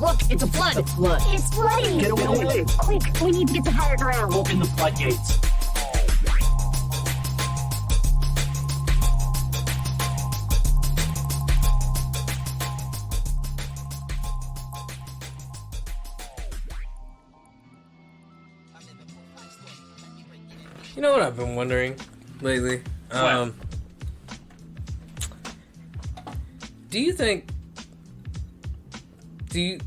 Look, it's a flood. It's a flood. It's flooding. Get away. Quick, we need to get to higher ground. Open the floodgates. You know what I've been wondering lately? Do you think... You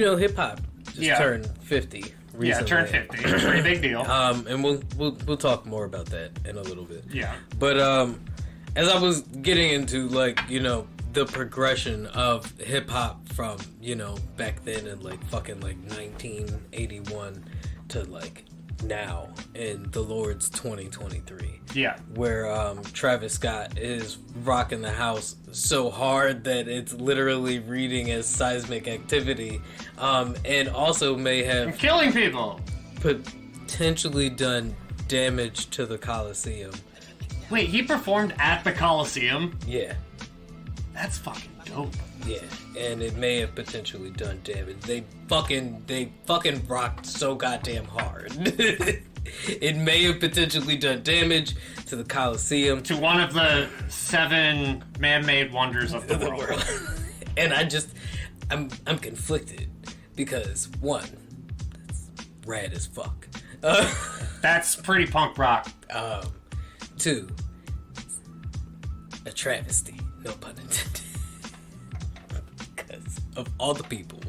know hip hop just turned 50 recently. Yeah, turned 50. Pretty big deal. And we'll talk more about that in a little bit. Yeah. But as I was getting into the progression of hip hop from back then in fucking 1981 to now in the Lord's 2023. Yeah. Where Travis Scott is rocking the house so hard that it's literally reading as seismic activity, and also may have killing people, potentially done damage to the Coliseum. Wait, he performed at the Coliseum? Yeah. That's fucking dope. Yeah, and it may have potentially done damage. They fucking rocked so goddamn hard. It may have potentially done damage to the Coliseum. To one of the 7 man-made wonders of the world. And I'm conflicted because 1, that's rad as fuck. That's pretty punk rock. 2, a travesty, no pun intended. Because of all the people,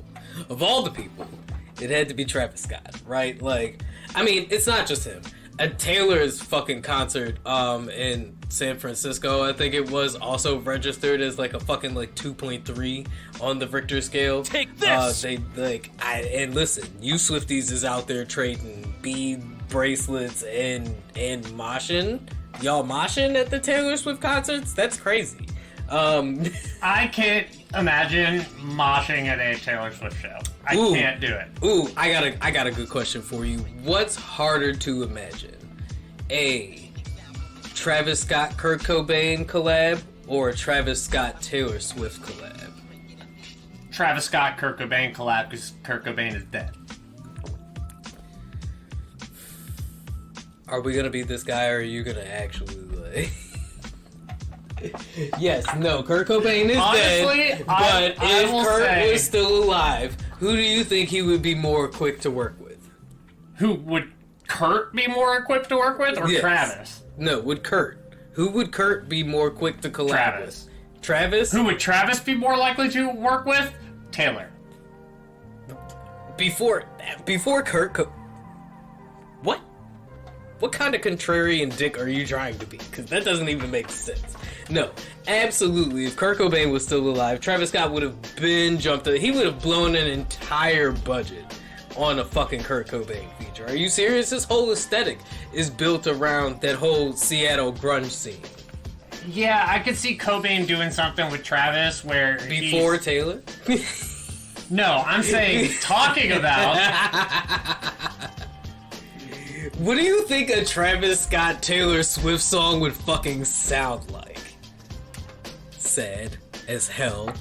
it had to be Travis Scott, right? It's not just him. At Taylor's fucking concert in San Francisco, I think it was, also registered as a fucking 2.3 on the Richter scale. Take this! And listen, you Swifties is out there trading bead bracelets and moshing. Y'all moshing at the Taylor Swift concerts? That's crazy. I can't imagine moshing at a Taylor Swift show. I can't do it. Ooh, I got a good question for you. What's harder to imagine? A Travis Scott Kurt Cobain collab or a Travis Scott Taylor Swift collab? Travis Scott Kurt Cobain collab because Kurt Cobain is dead. Are we gonna beat this guy, or are you gonna actually Yes, no, Kurt Cobain is dead, but if Kurt was still alive, who do you think he would be more quick to work with? Who would Kurt be more equipped to work with, or Travis? No, Who would Kurt be more quick to collab with? Travis? Who would Travis be more likely to work with? Taylor. Before Kurt What? What kind of contrarian dick are you trying to be? Because that doesn't even make sense. No, absolutely. If Kurt Cobain was still alive, Travis Scott would have been jumped. He would have blown an entire budget on a fucking Kurt Cobain feature. Are you serious? This whole aesthetic is built around that whole Seattle grunge scene. Yeah, I could see Cobain doing something with Travis where before Taylor? No, I'm saying talking about. What do you think a Travis Scott Taylor Swift song would fucking sound like? Sad as hell.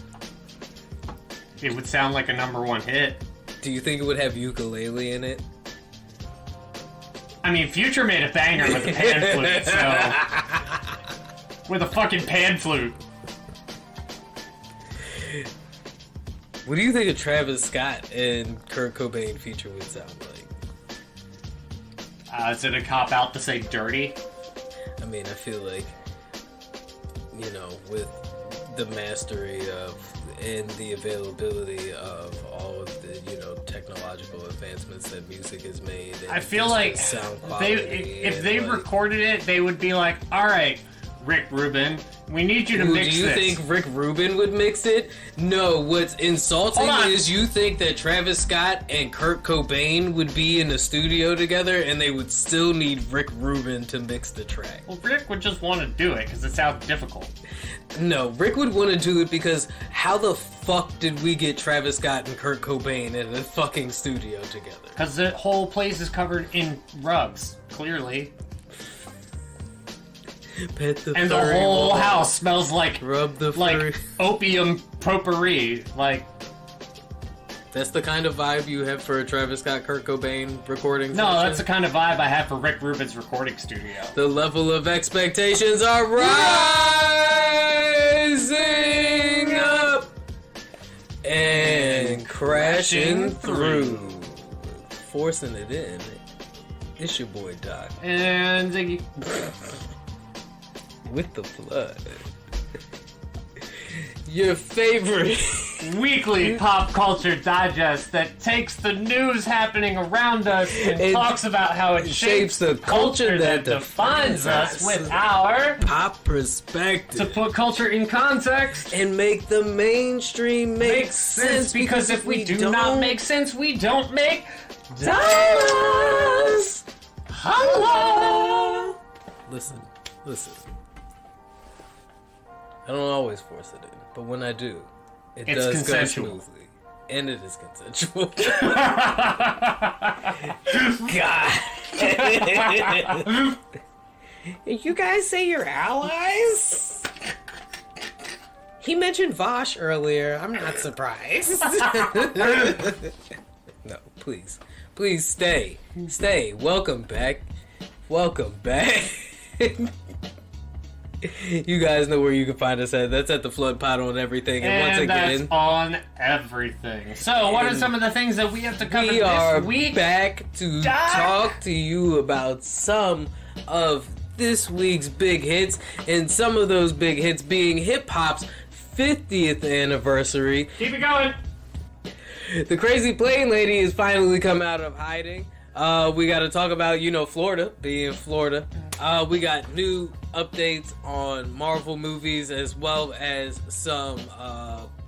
It would sound like a #1 hit. Do you think it would have ukulele in it? I mean, Future made a banger with a pan flute, so... With a fucking pan flute. What do you think a Travis Scott and Kurt Cobain feature would sound like? Is it a cop-out to say dirty? I mean, I feel like, with the mastery of and the availability of all of the, technological advancements that music has made. And I feel like sound quality if they recorded it, they would be like, all right, Rick Rubin, we need you to mix this. Do you think Rick Rubin would mix it? No, what's insulting is you think that Travis Scott and Kurt Cobain would be in the studio together and they would still need Rick Rubin to mix the track. Well, Rick would just want to do it because it sounds difficult. No, Rick would want to do it because how the fuck did we get Travis Scott and Kurt Cobain in a fucking studio together? Because the whole place is covered in rugs, clearly. Pet the and the whole house smells like rub the like opium potpourri. Like That's the kind of vibe you have for a Travis Scott, Kurt Cobain recording No, session? that's the kind of vibe I have for Rick Rubin's recording studio. The level of expectations are rising up and crashing through. Forcing it in. It's your boy Doc. And Ziggy. With the flood. Your favorite Weekly pop culture digest that takes the news happening around us and It talks about how it shapes the culture that defines us with our pop perspective. to put culture in context. And make the mainstream make Makes sense because if we do not don't- make sense, we don't make dollars. Hello. Listen. I don't always force it in, but when I do, it It's does consensual. go smoothly. And it is consensual. God. You guys say you're allies? He mentioned Vosh earlier. I'm not surprised. No, please. Please stay. Stay. Welcome back. You guys know where you can find us at. That's at the Flood Pot on everything. And once that's again, on everything. So, what are some of the things that we have to cover we are this week? back to talk to you about some of this week's big hits, and some of those big hits being hip hop's 50th anniversary. Keep it going. The Crazy Plane Lady has finally come out of hiding. We got to talk about, Florida being Florida. We got new updates on Marvel movies as well as some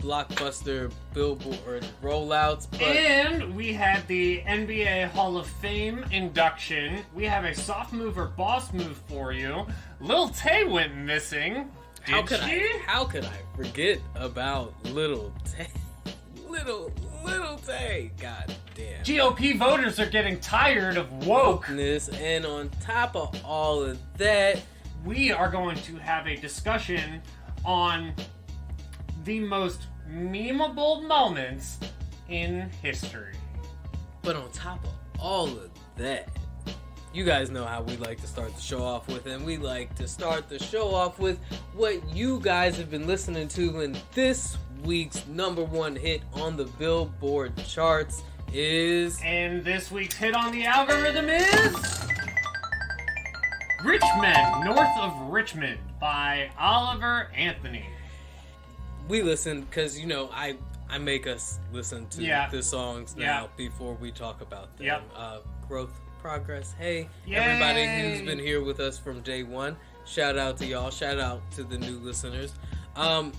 blockbuster Billboard rollouts. And we had the NBA Hall of Fame induction. We have a soft move or boss move for you. Lil Tay went missing. How could I forget about Little Tay? Little Tay. God damn. GOP voters are getting tired of woke. And on top of all of that, We are going to have a discussion on the most memeable moments in history. but on top of all of that, you guys know how we like to start the show off with, and we like to start the show off with what you guys have been listening to, and this week's number one hit on the Billboard charts is... And this week's hit on the algorithm is... Richmond, North of Richmond by Oliver Anthony. We listen because, I make us listen to the songs now before we talk about them. Yep. Growth, progress. Hey, Yay! everybody who's been here with us from day one. Shout out to y'all. Shout out to the new listeners. And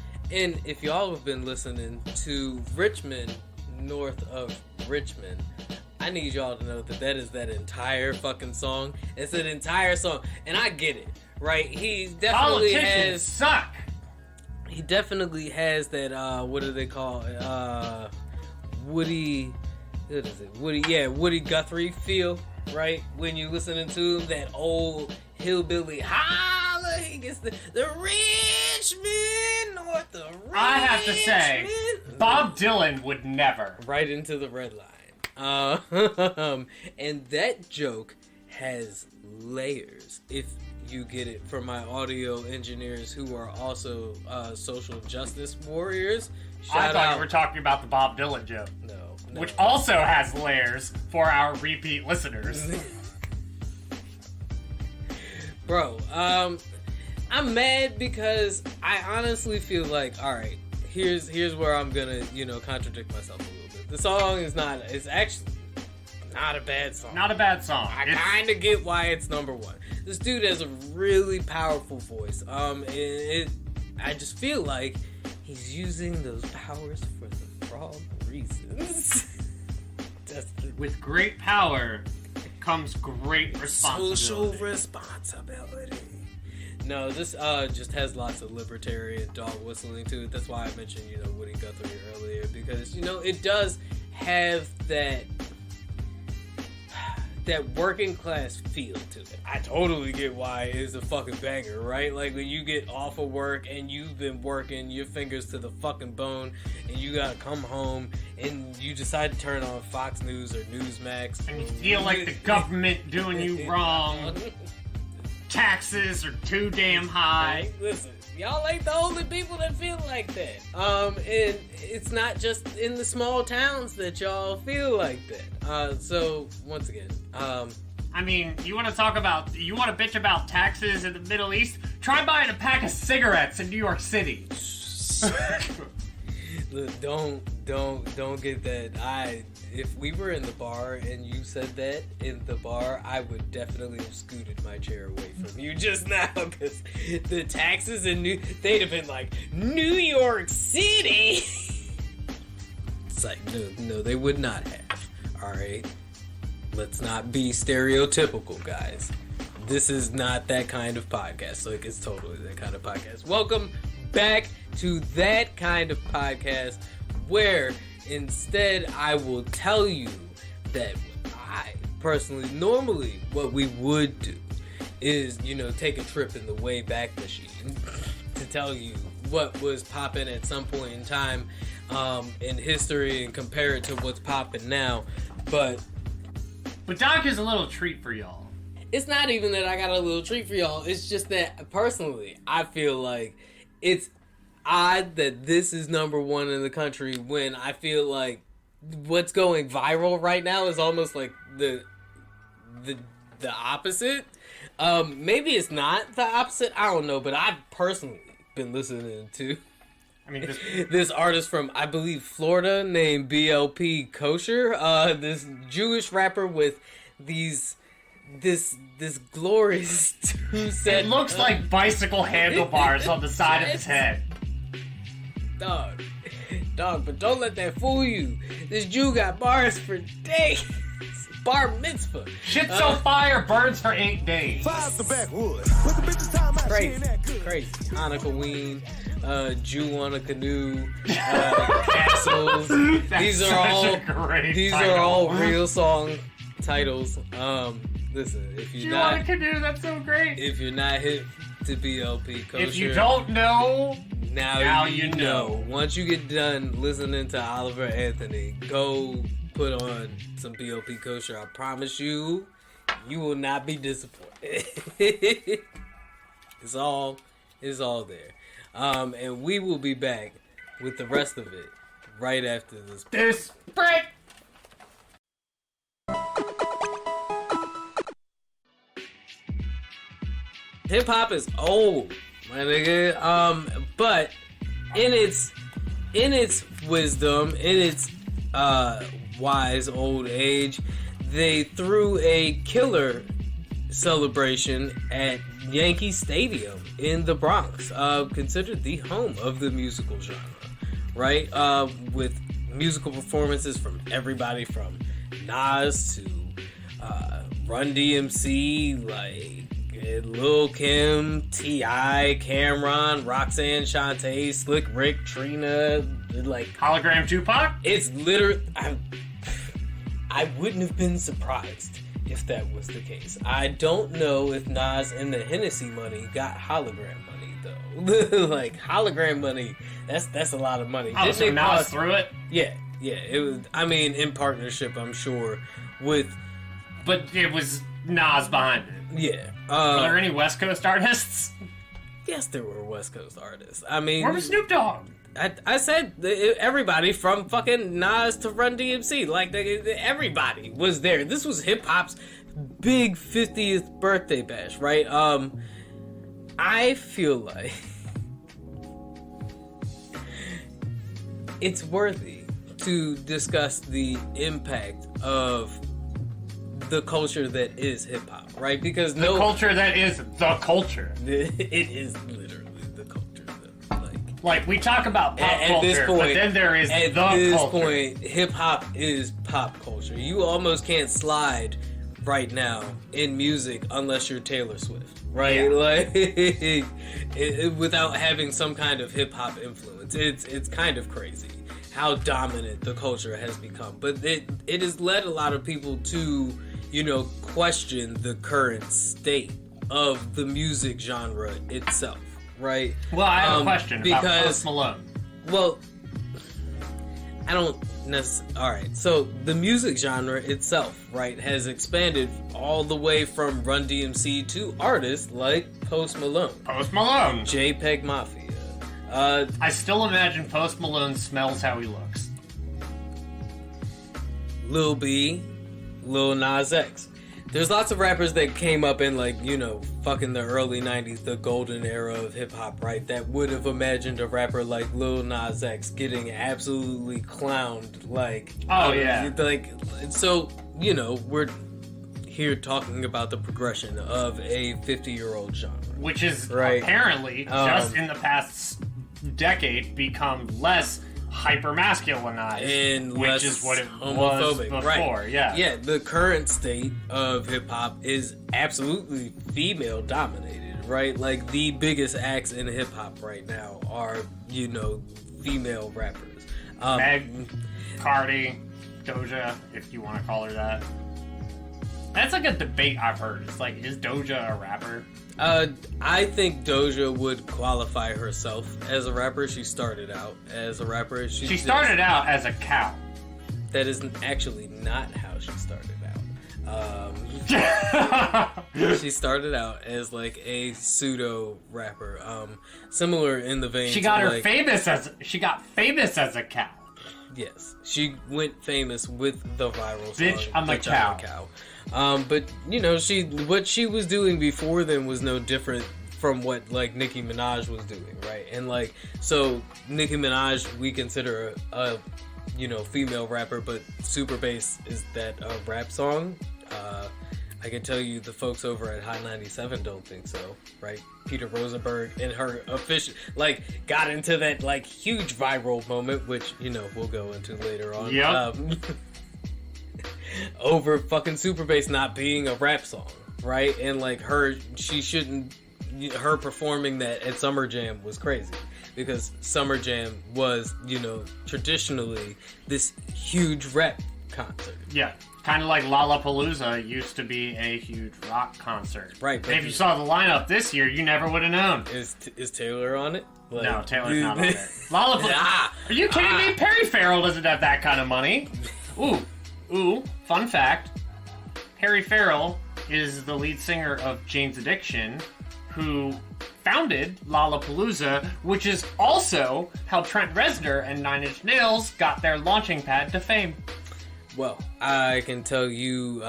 if y'all have been listening to Richmond, North of Richmond, I need y'all to know that is that entire fucking song. It's an entire song. And I get it, right? He definitely Politicians suck. He definitely has that, what do they call it? Woody, what is it? Woody Guthrie feel, right? When you're listening to him, that old hillbilly holla, he gets the Richmond, North of Richmond. I have to say, Bob Dylan would never. Right into the red line. And that joke has layers, if you get it, from my audio engineers who are also social justice warriors. I thought you were talking about the Bob Dylan joke. No. Which also has layers for our repeat listeners. Bro, I'm mad because I honestly feel like, alright, here's where I'm gonna, contradict myself a little bit. The song it's actually not a bad song. Not a bad song. I kind of get why it's number one. This dude has a really powerful voice. I just feel like he's using those powers for the wrong reasons. With great power comes great responsibility. Social responsibility. No, this just has lots of libertarian dog whistling to it. That's why I mentioned, Woody Guthrie earlier, because, it does have that that working class feel to it. I totally get why it's a fucking banger, right? Like when you get off of work and you've been working your fingers to the fucking bone and you gotta come home and you decide to turn on Fox News or Newsmax. And you feel like the government doing you wrong. Taxes are too damn high. Listen, y'all ain't the only people that feel like that. And it's not just in the small towns that y'all feel like that. So once again, I mean, you want to bitch about taxes in the Middle East? Try buying a pack of cigarettes in New York City. Look, don't get that. If we were in the bar and you said that in the bar, I would definitely have scooted my chair away from you just now, because the taxes in they'd have been like, New York City! It's like, no, they would not have. Alright? Let's not be stereotypical, guys. This is not that kind of podcast. Like, it's totally that kind of podcast. Welcome back to that kind of podcast where instead I will tell you that I personally, normally what we would do is, take a trip in the Wayback Machine to tell you what was popping at some point in time in history and compare it to what's popping now. But Doc is a little treat for y'all. It's not even that I got a little treat for y'all. It's just that personally, I feel like it's odd that this is number one in the country when I feel like what's going viral right now is almost like the opposite. Maybe it's not the opposite. I don't know, but I've personally been listening to this artist from, I believe, Florida named BLP Kosher. This Jewish rapper with this glorious two-set. It looks like bicycle handlebars on the side of his head. Dog, but don't let that fool you. This Jew got bars for days. Bar mitzvah. Shit's on fire, burns for 8 days. Crazy. Hanukkah Ween, Jew on a canoe, castles. These are all real song titles. Listen, if you're Jew not on a canoe, that's so great. If you're not hip to BLP Kosher, if you don't know, now you know. Once you get done listening to Oliver Anthony, go put on some BLP Kosher. I promise you will not be disappointed. It's all there. And we will be back with the rest of it right after this break. Hip hop is old, my nigga. But in its wisdom, in its wise old age, they threw a killer celebration at Yankee Stadium in the Bronx, considered the home of the musical genre, right? With musical performances from everybody from Nas to Run DMC, like Lil Kim, T.I., Cameron, Roxanne Shante, Slick Rick, Trina, like Hologram Tupac? It's literally, I wouldn't have been surprised if that was the case. I don't know if Nas and the Hennessy money got hologram money though. Like hologram money, that's a lot of money. Oh, so Nas threw it? Yeah, it was. I mean, in partnership, I'm sure with. But it was Nas behind it. Yeah. Were there any West Coast artists? Yes, there were West Coast artists. I mean, where was Snoop Dogg? I said everybody from fucking Nas to Run DMC, like everybody was there. This was hip hop's big 50th birthday bash, right? I feel like it's worthy to discuss the impact of the culture that is hip hop, right? Because the culture that is the culture. It is literally the culture. Like we talk about pop at culture, this point, but then there is at the this culture. point, hip hop is pop culture. You almost can't slide right now in music unless you're Taylor Swift, right? Yeah. Like without having some kind of hip hop influence. It's kind of crazy how dominant the culture has become. But it has led a lot of people to question the current state of the music genre itself, right? Well, I have a question about Post Malone. Well, I don't necessarily... Alright, so the music genre itself, right, has expanded all the way from Run DMC to artists like Post Malone. Post Malone! JPEG Mafia. I still imagine Post Malone smells how he looks. Lil B, Lil Nas X. There's lots of rappers that came up in, like, fucking the early 90s, the golden era of hip-hop, right? That would have imagined a rapper like Lil Nas X getting absolutely clowned, like... Oh, yeah. Like, so, we're here talking about the progression of a 50-year-old genre. Which is right? Apparently, just in the past decade, become less hyper-masculinized, and which is what it was before, right. yeah. The current state of hip-hop is absolutely female-dominated, right? Like, the biggest acts in hip-hop right now are, female rappers. Meg, Cardi, Doja, if you want to call her that. That's like a debate I've heard. It's like, is Doja a rapper? I think Doja would qualify herself as a rapper. She started out as a rapper. She started out as a cow. That is actually not how she started out. She started out as like a pseudo rapper. Similar in the vein. She got famous as a cow. Yes, she went famous with the viral song. Bitch, I'm a cow. But what she was doing before then was no different from what like Nicki Minaj was doing, right? And like, so Nicki Minaj we consider a female rapper, but Super Bass is that a rap song? I can tell you the folks over at Hot 97 don't think so, right? Peter Rosenberg and her official got into that like huge viral moment, which we'll go into later on. Yep. Over fucking Super Bass not being a rap song, right? And like her performing that at Summer Jam was crazy because Summer Jam was traditionally this huge rap concert. Yeah. Kind of like Lollapalooza used to be a huge rock concert. Right. But if you saw the lineup this year, you never would have known. Is Taylor on it? Like, no, Taylor's not on it. Lollapalooza. Are you kidding me? Perry Farrell doesn't have that kind of money. Ooh, fun fact. Perry Farrell is the lead singer of Jane's Addiction, who founded Lollapalooza, which is also how Trent Reznor and Nine Inch Nails got their launching pad to fame. Well, I can tell you,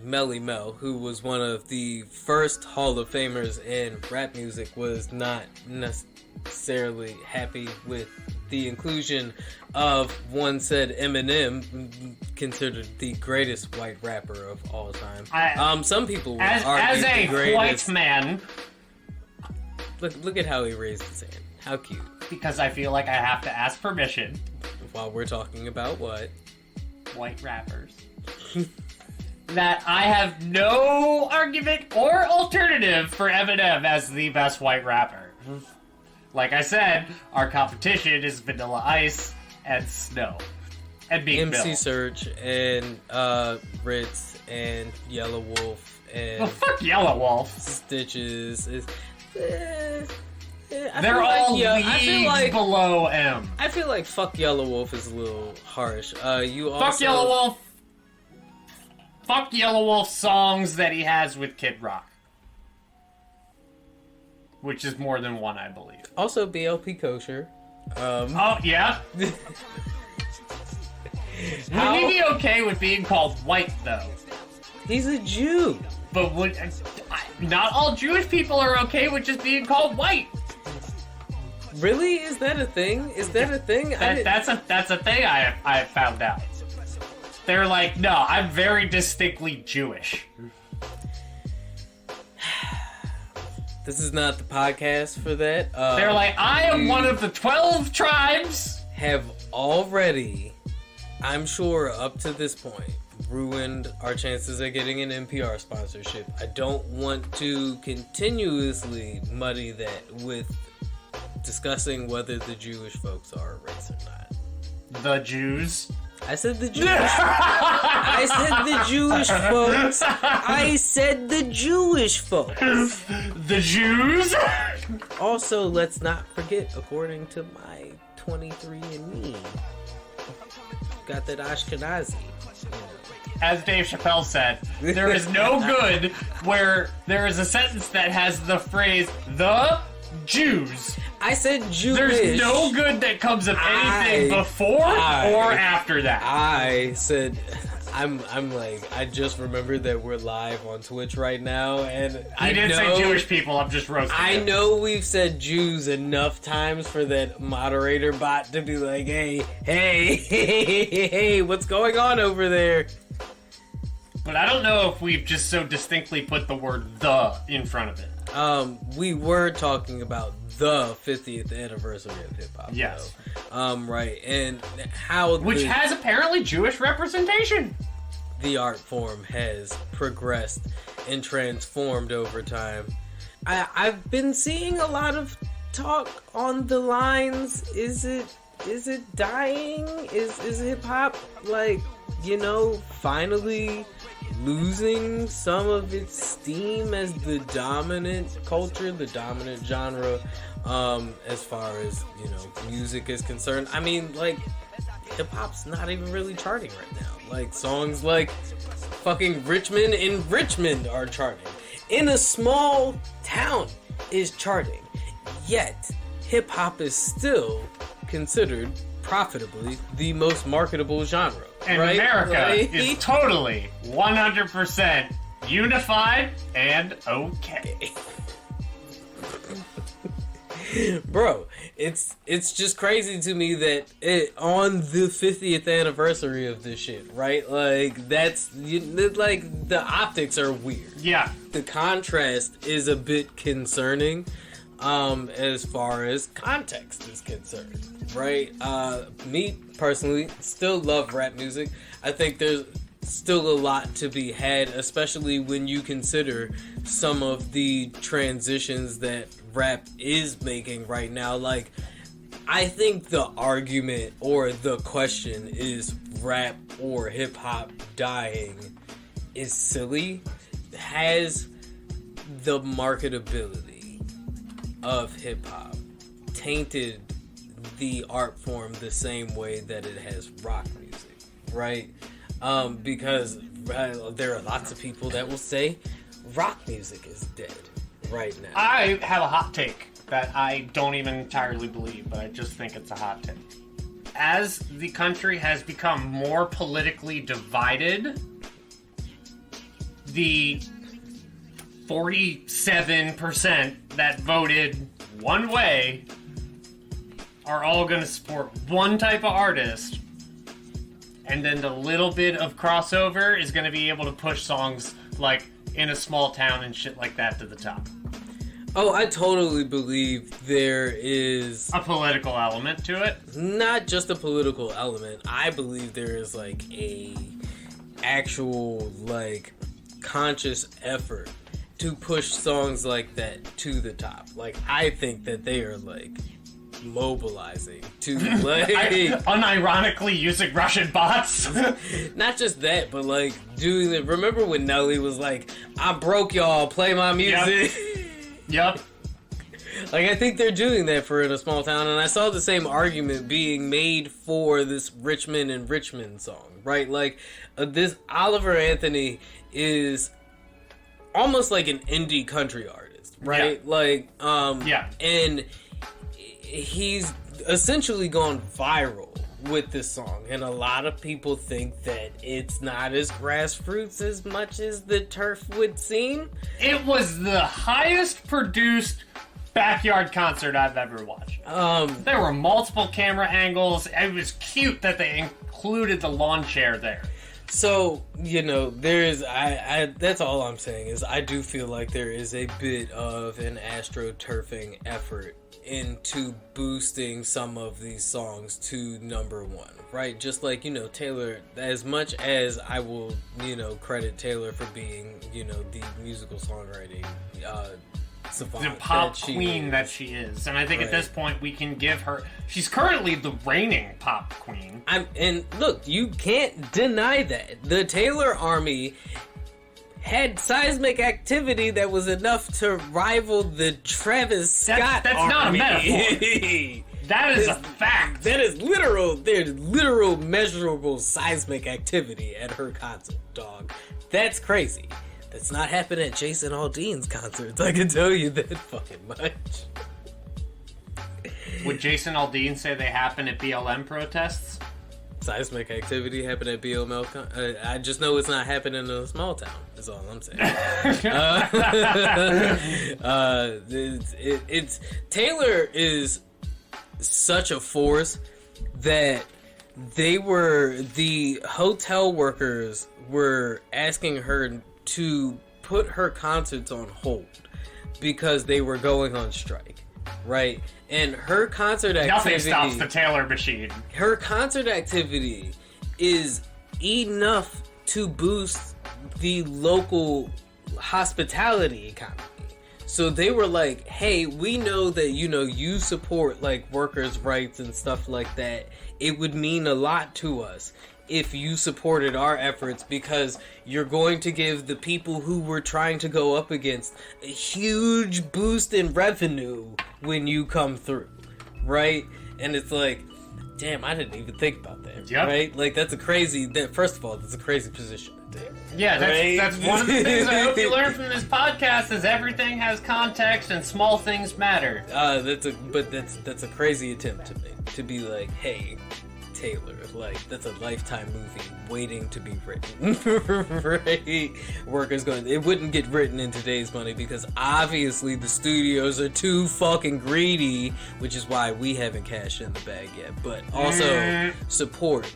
Melly Mel, who was one of the first Hall of Famers in rap music, was not necessarily happy with the inclusion of one said Eminem, considered the greatest white rapper of all time. Some people would argue as a the greatest. white man. Look at how he raised his hand. How cute. Because I feel like I have to ask permission. While we're talking about what? White rappers. That I have no argument or alternative for Eminem as the best white rapper. Like I said, our competition is Vanilla Ice and Snow. And Big MC Bill. Serch and Ritz and Yellow Wolf and... Well, fuck Yellow Wolf. Stitches. They're all leagues below M. I feel like fuck Yellow Wolf is a little harsh. Fuck Yellow Wolf. Fuck Yellow Wolf songs that he has with Kid Rock. Which is more than one, I believe. Also, BLP Kosher. Oh, yeah? Would he be okay with being called white, though? He's a Jew. But not all Jewish people are okay with just being called white. Really? Is that a thing? Is that a thing? That's a thing I found out. They're like, no, I'm very distinctly Jewish. This is not the podcast for that. They're like, I am one of the 12 tribes. Have already, I'm sure up to this point, ruined our chances of getting an NPR sponsorship. I don't want to continuously muddy that with discussing whether the Jewish folks are a race or not. The Jews? I said the Jewish. I said the Jewish folks. I said the Jewish folks. The Jews? Also, let's not forget, according to my 23andMe, got that Ashkenazi. As Dave Chappelle said, there is no good where there is a sentence that has the phrase, the Jews. I said Jewish. There's no good that comes of anything before or after that. I said, I'm like, I just remembered that we're live on Twitch right now, and I didn't say Jewish people, I'm just roasting I them. know we've said Jews enough times for that moderator bot to be like, hey, what's going on over there? But I don't know if we've just so distinctly put the word "the" in front of it. We were talking about the 50th anniversary of hip hop. Yes. Though. Right, and how which has apparently Jewish representation. The art form has progressed and transformed over time. I've been seeing a lot of talk on the lines. Is it dying? Is hip hop finally losing some of its steam as the dominant culture, the dominant genre, as far as, music is concerned? I mean, hip-hop's not even really charting right now. Songs like fucking Richmond in Richmond are charting. In a small town is charting. Yet, hip-hop is still considered profitably the most marketable genre. And right? America is totally 100% unified and okay. Bro, it's just crazy to me that on the 50th anniversary of this shit, right? The optics are weird. Yeah. The contrast is a bit concerning, as far as context is concerned, right? Me personally still love rap music. I think there's still a lot to be had, especially when you consider some of the transitions that rap is making right now. I think the argument or the question is rap or hip-hop dying is silly. Has the marketability of hip-hop tainted the art form the same way that it has rock music, right? Because there are lots of people that will say rock music is dead right now. I have a hot take that I don't even entirely believe, but I just think it's a hot take. As the country has become more politically divided, the 47% that voted one way are all going to support one type of artist, and then the little bit of crossover is going to be able to push songs like In a Small Town and shit like that to the top. Oh, I totally believe there is a political element to it. Not just a political element. I believe there is a actual conscious effort to push songs like that to the top. I think that they are mobilizing to unironically using Russian bots. Not just that, but doing it. Remember when Nelly was like, "I'm broke, y'all, play my music." Yep. I think they're doing that for In a Small Town, and I saw the same argument being made for this Richmond and Richmond song, right? This Oliver Anthony is almost like an indie country artist, right? Yeah. And he's essentially gone viral with this song, and a lot of people think that it's not as grassroots as much as the turf would seem. It was the highest produced backyard concert I've ever watched. There were multiple camera angles. It was cute that they included the lawn chair there. So, there is, that's all I'm saying is I do feel like there is a bit of an astroturfing effort into boosting some of these songs to number one, right? Just Taylor, as much as I will, credit Taylor for being, the musical songwriting savant, the pop that she queen is. that she is. And I think Right. at this point we can give her... She's currently the reigning pop queen. And look, you can't deny that. The Taylor Army had seismic activity that was enough to rival the Travis Scott That's Army. not a metaphor. That is a fact. That is literal. There's literal, measurable seismic activity at her concert, dog. That's crazy. That's not happening at Jason Aldean's concerts. I can tell you that fucking much. Would Jason Aldean say they happen at BLM protests? Seismic activity happened at BLM. I just know it's not happening in a small town. That's all I'm saying. It's Taylor is such a force that the hotel workers were asking her to put her concerts on hold because they were going on strike, right? And her concert activity... Nothing stops the Taylor machine. Her concert activity is enough to boost the local hospitality economy. So they were like, hey, we know that, you support, like, workers' rights and stuff like that. It would mean a lot to us if you supported our efforts because you're going to give the people who we're trying to go up against a huge boost in revenue when you come through, right? And it's like, damn, I didn't even think about that, right? Like, first of all, that's a crazy position to take. Yeah, that's one of the things I hope you learn from this podcast is everything has context and small things matter. That's a crazy attempt to make, to be like, hey, Taylor, like, that's a Lifetime movie waiting to be written. Right? Workers going, it wouldn't get written in today's money because obviously the studios are too fucking greedy, which is why we haven't cashed in the bag yet. But also support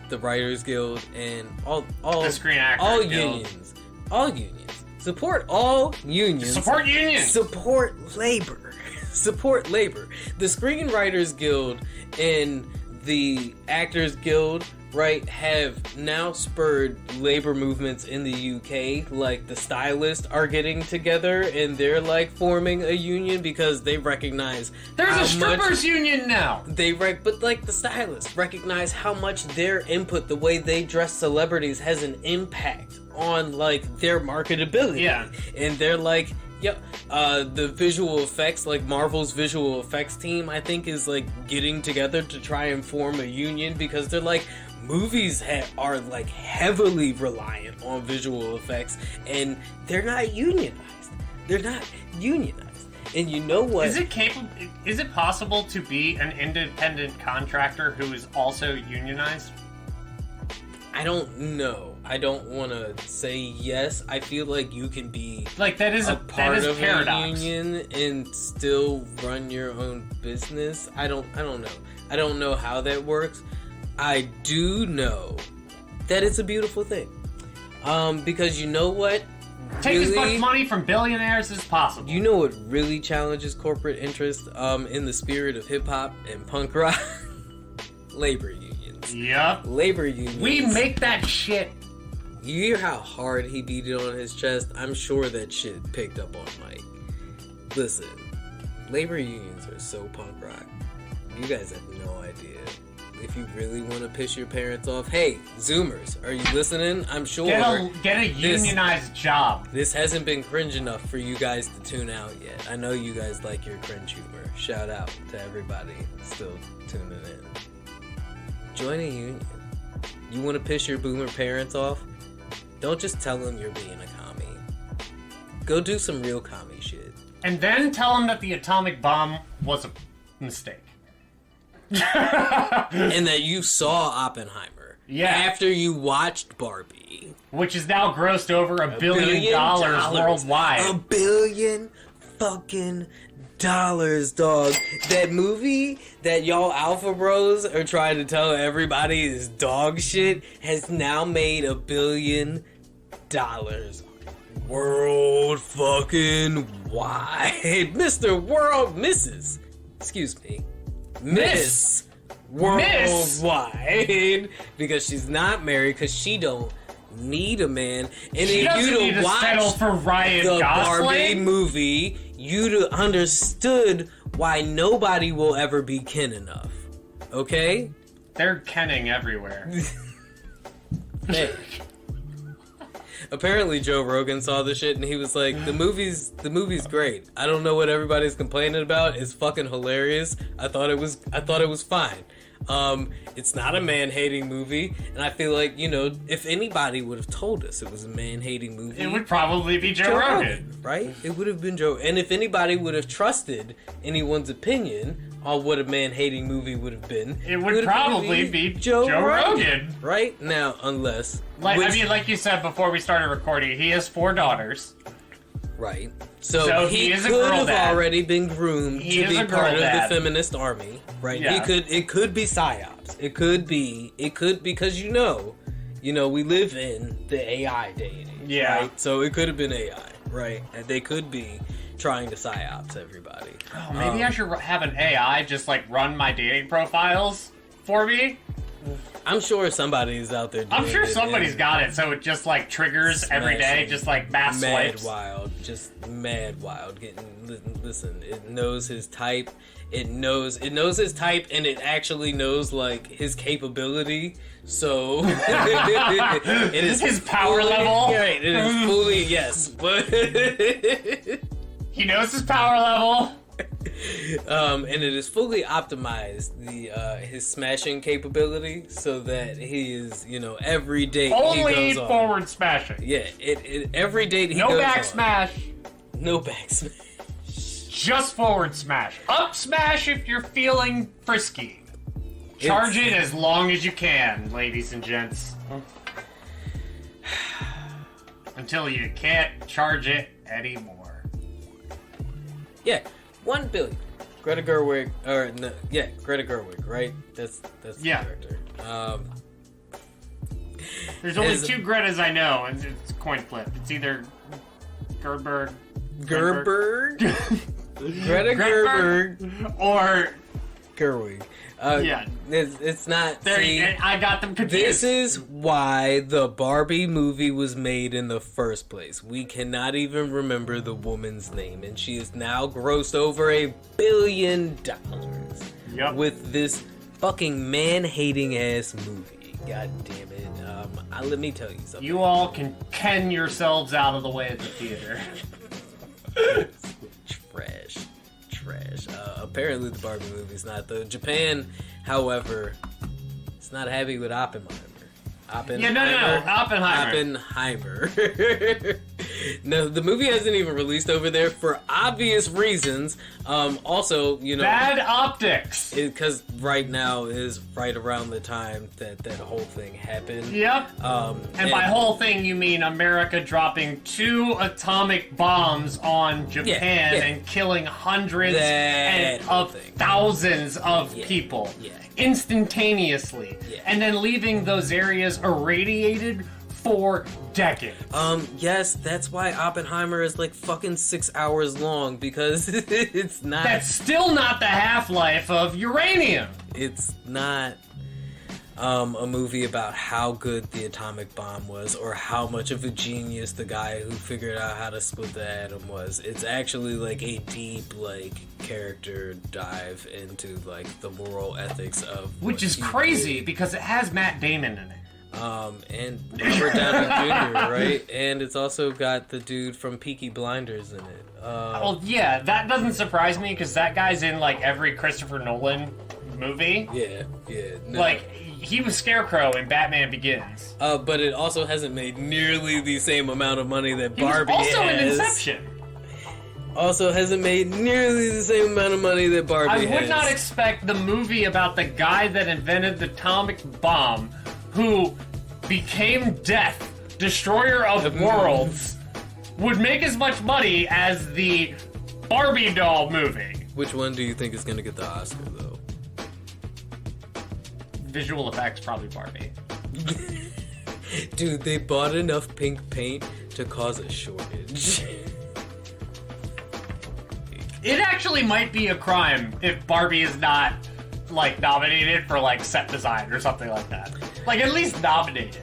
the Writers Guild and all the Screen Actors Guild. unions. All unions. Support all unions. Support unions. Support labor. Support labor. The Screenwriters Guild and the Actors Guild, right, have now spurred labor movements in the UK. Like, the stylists are getting together and they're, like, forming a union because they recognize there's a strippers union now. But, like, the stylists recognize how much their input, the way they dress celebrities, has an impact on, like, their marketability. Yeah. And they're like, yep, the visual effects, like Marvel's visual effects team, I think is like getting together to try and form a union because they're like, movies are like heavily reliant on visual effects and they're not unionized. And you know what? Is it possible to be an independent contractor who is also unionized? I don't know. I don't want to say yes. I feel like you can be like that is a part of a paradox. union and still run your own business. I don't know. I don't know how that works. I do know that it's a beautiful thing. Because you know what? Take as much money from billionaires as possible. You know what really challenges corporate interest in the spirit of hip hop and punk rock? Labor unions. Yep. Labor unions. We make that shit. You hear how hard he beat it on his chest? I'm sure that shit picked up on mic. Listen, labor unions are so punk rock. You guys have no idea. If you really want to piss your parents off, hey, Zoomers, are you listening? I'm sure. Get a unionized job. This hasn't been cringe enough for you guys to tune out yet. I know you guys like your cringe humor. Shout out to everybody still tuning in. Join a union. You want to piss your boomer parents off? Don't just tell them you're being a commie. Go do some real commie shit. And then tell them that the atomic bomb was a mistake. And that you saw Oppenheimer. Yeah. After you watched Barbie. Which has now grossed over $1 billion worldwide. $1 billion fucking dollars, dog. That movie that y'all alpha bros are trying to tell everybody is dog shit has now made $1 billion world fucking wide. Mr. World Mrs. Excuse me. Miss Worldwide. Because she's not married because she don't need a man. And She if doesn't you'd need have to settle watched for Ryan the Gosling. Barbie movie, you'd have understood why nobody will ever be Ken enough. Okay? They're kenning everywhere. Hey. Apparently Joe Rogan saw the shit and he was like, the movie's great. I don't know what everybody's complaining about. It's fucking hilarious. I thought it was fine. It's not a man-hating movie, and I feel like, you know, if anybody would have told us it was a man-hating movie, It would probably be Joe Rogan. right? It would have been Joe. And if anybody would have trusted anyone's opinion on what a man-hating movie would have been, It would probably be Joe Rogan. Right? Now, unless... Like you said before we started recording, he has 4 daughters. Right. So he is a could girl have dad. already been groomed He to is be a girl part of dad. the feminist army, right? Yeah. It could be psyops. It could because you know, we live in the AI day and age, Yeah. right? So it could have been AI, right? And they could be trying to psyops everybody. Oh, maybe I should have an AI just like run my dating profiles for me. I'm sure somebody's out there doing I'm sure it, somebody's and got it, so it just like triggers every day, smashing just like mass mad swipes. wild, just mad wild. Listen, it knows his type. It knows his type, and it actually knows like his capability. So it is His power fully, level. Right, it is fully yes, but He knows his power level. and it is fully optimized his smashing capability so that he is, every date he Only goes on. forward smashing. Yeah, every date he No goes back on. smash. No back smash. Just forward smash. Up smash if you're feeling frisky. Charge it as long as you can, ladies and gents. Until you can't charge it anymore. Yeah, 1 billion. Greta Gerwig, Greta Gerwig, right? That's the Yeah. character. There's only Is- 2 Gretas I know, and it's a coin flip. It's either Gerberg, Gerberg? Greta Gerberg. Gerwig. or Gerwig. Yeah. It's not. there. See, I got them confused. this is why the Barbie movie was made in the first place. We cannot even remember the woman's name, and she is now grossed over $1 billion Yep. with this fucking man-hating ass movie. God damn it. Let me tell you something. You all can ken yourselves out of the way at the theater. Trash. Apparently the Barbie movie's not though. Japan, however, it's not happy with Oppenheimer. Yeah, no, Oppenheimer. No, the movie hasn't even released over there for obvious reasons. Also, Bad optics. because right now is right around the time that whole thing happened. Yep. And by whole thing, you mean America dropping 2 atomic bombs on Japan yeah. and killing hundreds That whole of thing. thousands of Yeah, people yeah. instantaneously, Yeah. and then leaving those areas irradiated for decades. Yes, that's why Oppenheimer is like fucking 6 hours long, because it's not. That's still not the half-life of uranium. It's not a movie about how good the atomic bomb was or how much of a genius the guy who figured out how to split the atom was. It's actually like a deep character dive into the moral ethics of Which is he crazy did. because it has Matt Damon in it. And Robert Downey Jr., right? And it's also got the dude from Peaky Blinders in it. Well, yeah, that doesn't surprise me because that guy's in every Christopher Nolan movie. Yeah. No. He was Scarecrow in Batman Begins. But it also hasn't made nearly the same amount of money that He was Barbie also in has. Inception. Also hasn't made nearly the same amount of money that Barbie I has. would not expect the movie about the guy that invented the atomic bomb, who became death, destroyer of worlds, would make as much money as the Barbie doll movie. Which one do you think is going to get the Oscar, though? Visual effects, probably Barbie. Dude, they bought enough pink paint to cause a shortage. It actually might be a crime if Barbie is not, nominated for, set design or something like that. At least nominated.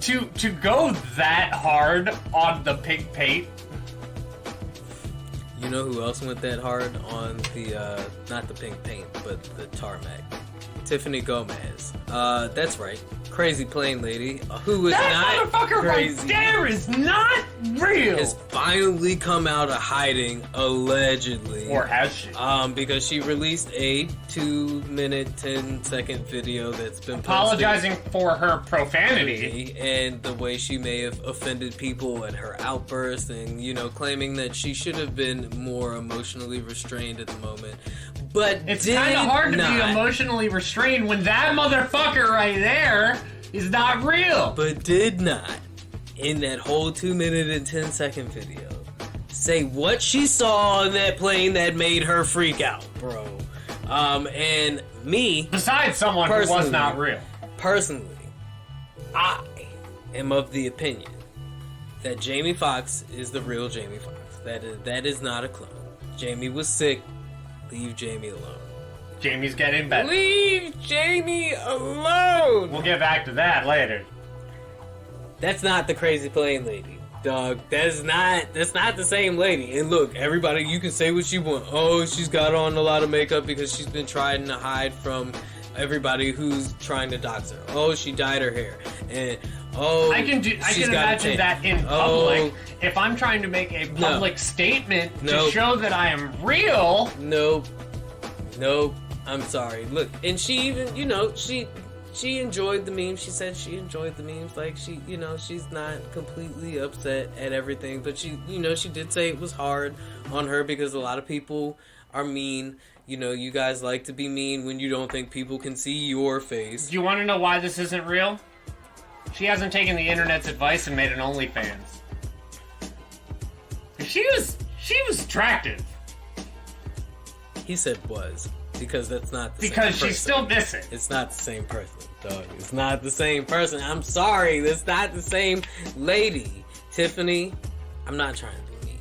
to go that hard on the pink paint. You know who else went that hard on the, not the pink paint, but the tarmac? Tiffany Gomez. That's right. Crazy Plain Lady, who is That not motherfucker crazy, right there is not real. has finally come out of hiding, allegedly. Or has she? Because she released a 2-minute, 10-second video that's been Apologizing for her profanity. and the way she may have offended people at her outburst, and, you know, claiming that she should have been more emotionally restrained at the moment. But It's kind of hard to be emotionally restrained when that motherfucker right there is not real. But did not, in that whole 2-minute and 10-second video, say what she saw on that plane that made her freak out, bro. And me, Besides someone who was not real. personally, I am of the opinion that Jamie Foxx is the real Jamie Foxx. That is not a clone. Jamie was sick. Leave Jamie alone. Jamie's getting better. Leave Jamie alone! We'll get back to that later. That's not the Crazy Plain Lady, dog. That's not the same lady. And look, everybody, you can say what you want. Oh, she's got on a lot of makeup because she's been trying to hide from everybody who's trying to dox her. Oh, she dyed her hair. And I can imagine that in public. If I'm trying to make a public statement to show that I am real. Nope. I'm sorry. Look, and she even, you know, she enjoyed the memes. She said she enjoyed the memes. Like, she, you know, she's not completely upset at everything, but she, you know, she did say it was hard on her because a lot of people are mean. You know, you guys like to be mean when you don't think people can see your face. Do you want to know why this isn't real? She hasn't taken the internet's advice and made an OnlyFans. She was attractive. He said was, because that's not the same Because person. she's still missing. It's not the same person, dog. It's not the same person. I'm sorry. That's not the same lady. Tiffany, I'm not trying to be mean,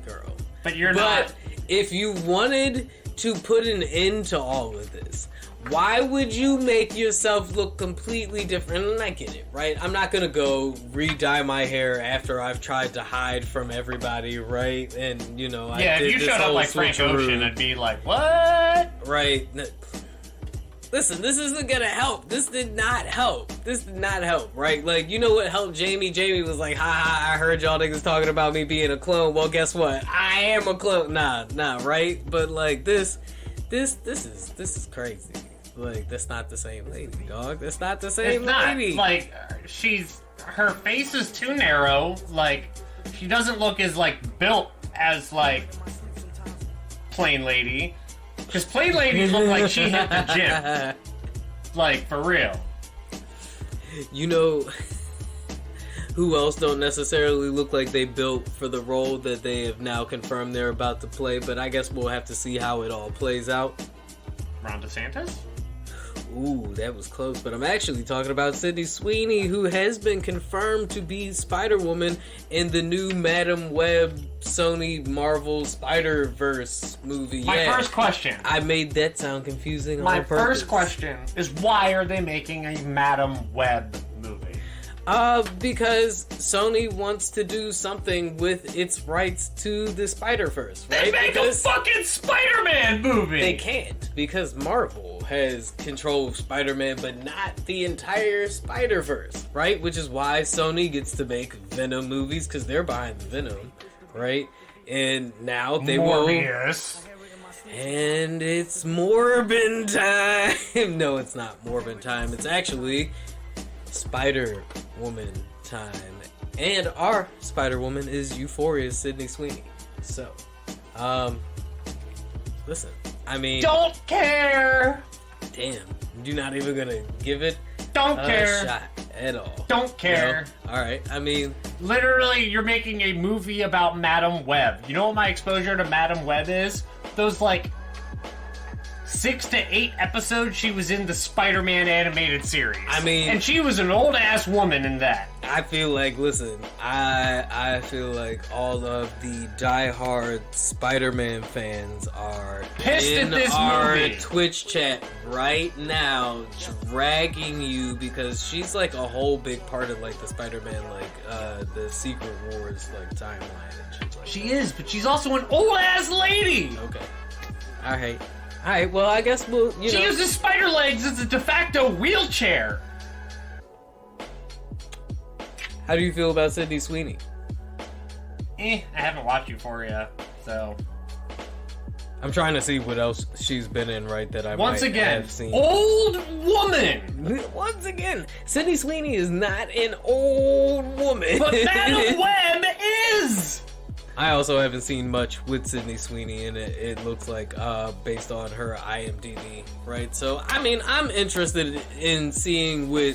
girl. But you're not. But if you wanted to put an end to all of this, why would you make yourself look completely different? And I get it, right? I'm not gonna go re-dye my hair after I've tried to hide from everybody, right? And, you know, yeah, if you showed up like Frank Ocean, I'd be like, what? Right. Listen, this isn't gonna help. This did not help. Right? Like, you know what helped Jamie? Jamie was like, ha, I heard y'all niggas talking about me being a clone. Well, guess what? I am a clone. Nah, right? But, like, this is crazy. Like, that's not the same lady, dog. That's not the same lady. Like, her face is too narrow. Like, she doesn't look as, like, built as, like, Plain Lady. Because Plain Lady looked like she hit the gym. Like, for real. You know who else don't necessarily look like they built for the role that they have now confirmed they're about to play, but I guess we'll have to see how it all plays out. Ron DeSantis? Ooh, that was close, but I'm actually talking about Sydney Sweeney, who has been confirmed to be Spider-Woman in the new Madam Web Sony Marvel Spider-Verse movie. My first question. I made that sound confusing My on purpose. first question is, why are they making a Madam Web movie? Because Sony wants to do something with its rights to the Spider-Verse, right? They make a fucking Spider-Man movie! They can't, because Marvel has control of Spider-Man, but not the entire Spider-Verse, right? Which is why Sony gets to make Venom movies, because they're behind the Venom, right? And now they Morbius. And it's Morbin time! No, it's not Morbin time. It's actually Spider-Woman time. And our Spider-Woman is Euphoria's Sydney Sweeney. So, listen, I mean... Don't care! Damn, you're not even gonna give it Don't care. a shot at all. Don't care. You know? Alright, I mean... Literally, you're making a movie about Madam Web. You know what my exposure to Madam Web is? Those, like, 6 to 8 episodes she was in the Spider-Man animated series. I mean... And she was an old-ass woman in that. I feel like, listen, I feel like all of the diehard Spider-Man fans are pissed in at this our movie. Twitch chat right now, dragging you because she's like a whole big part of like the Spider-Man, like the Secret Wars like timeline and shit like She is, but she's also an old-ass lady. that. Okay. Alright, well, I guess we'll, She uses spider legs as a de facto wheelchair. How do you feel about Sydney Sweeney? I haven't watched Euphoria, so... I'm trying to see what else she's been in, right, that I Once might again, have seen. old woman! Once again, Sydney Sweeney is not an old woman. But Madam Web is! I also haven't seen much with Sydney Sweeney, and it looks like based on her IMDb, right? So I mean, I'm interested in seeing what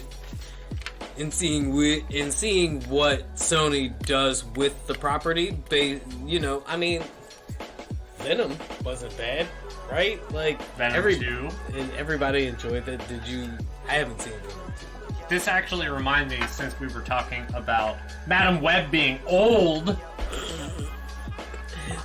Sony does with the property. I mean, Venom wasn't bad, right? Like Venom 2. Everybody enjoyed that. Did you? I haven't seen Venom 2. This actually reminds me, since we were talking about Madam Web being old.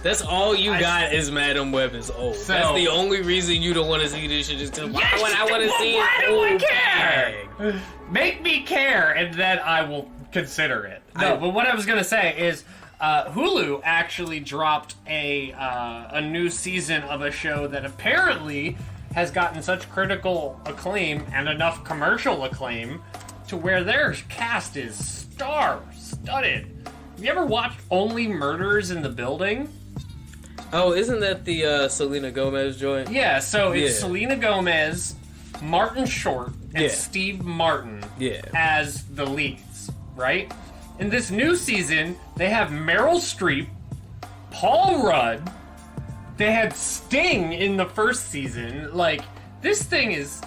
That's all you got is Madam Web is old. So, that's the only reason you don't want to see this shit. Is because why would I want to see it? Why do I care? Make me care, and then I will consider it. No, but what I was gonna say is, Hulu actually dropped a new season of a show that apparently has gotten such critical acclaim and enough commercial acclaim to where their cast is star-studded. Have you ever watched Only Murders in the Building? Oh, isn't that the Selena Gomez joint? Yeah, so it's Selena Gomez, Martin Short, and Steve Martin as the leads, right? In this new season, they have Meryl Streep, Paul Rudd, they had Sting in the first season. Like, this thing is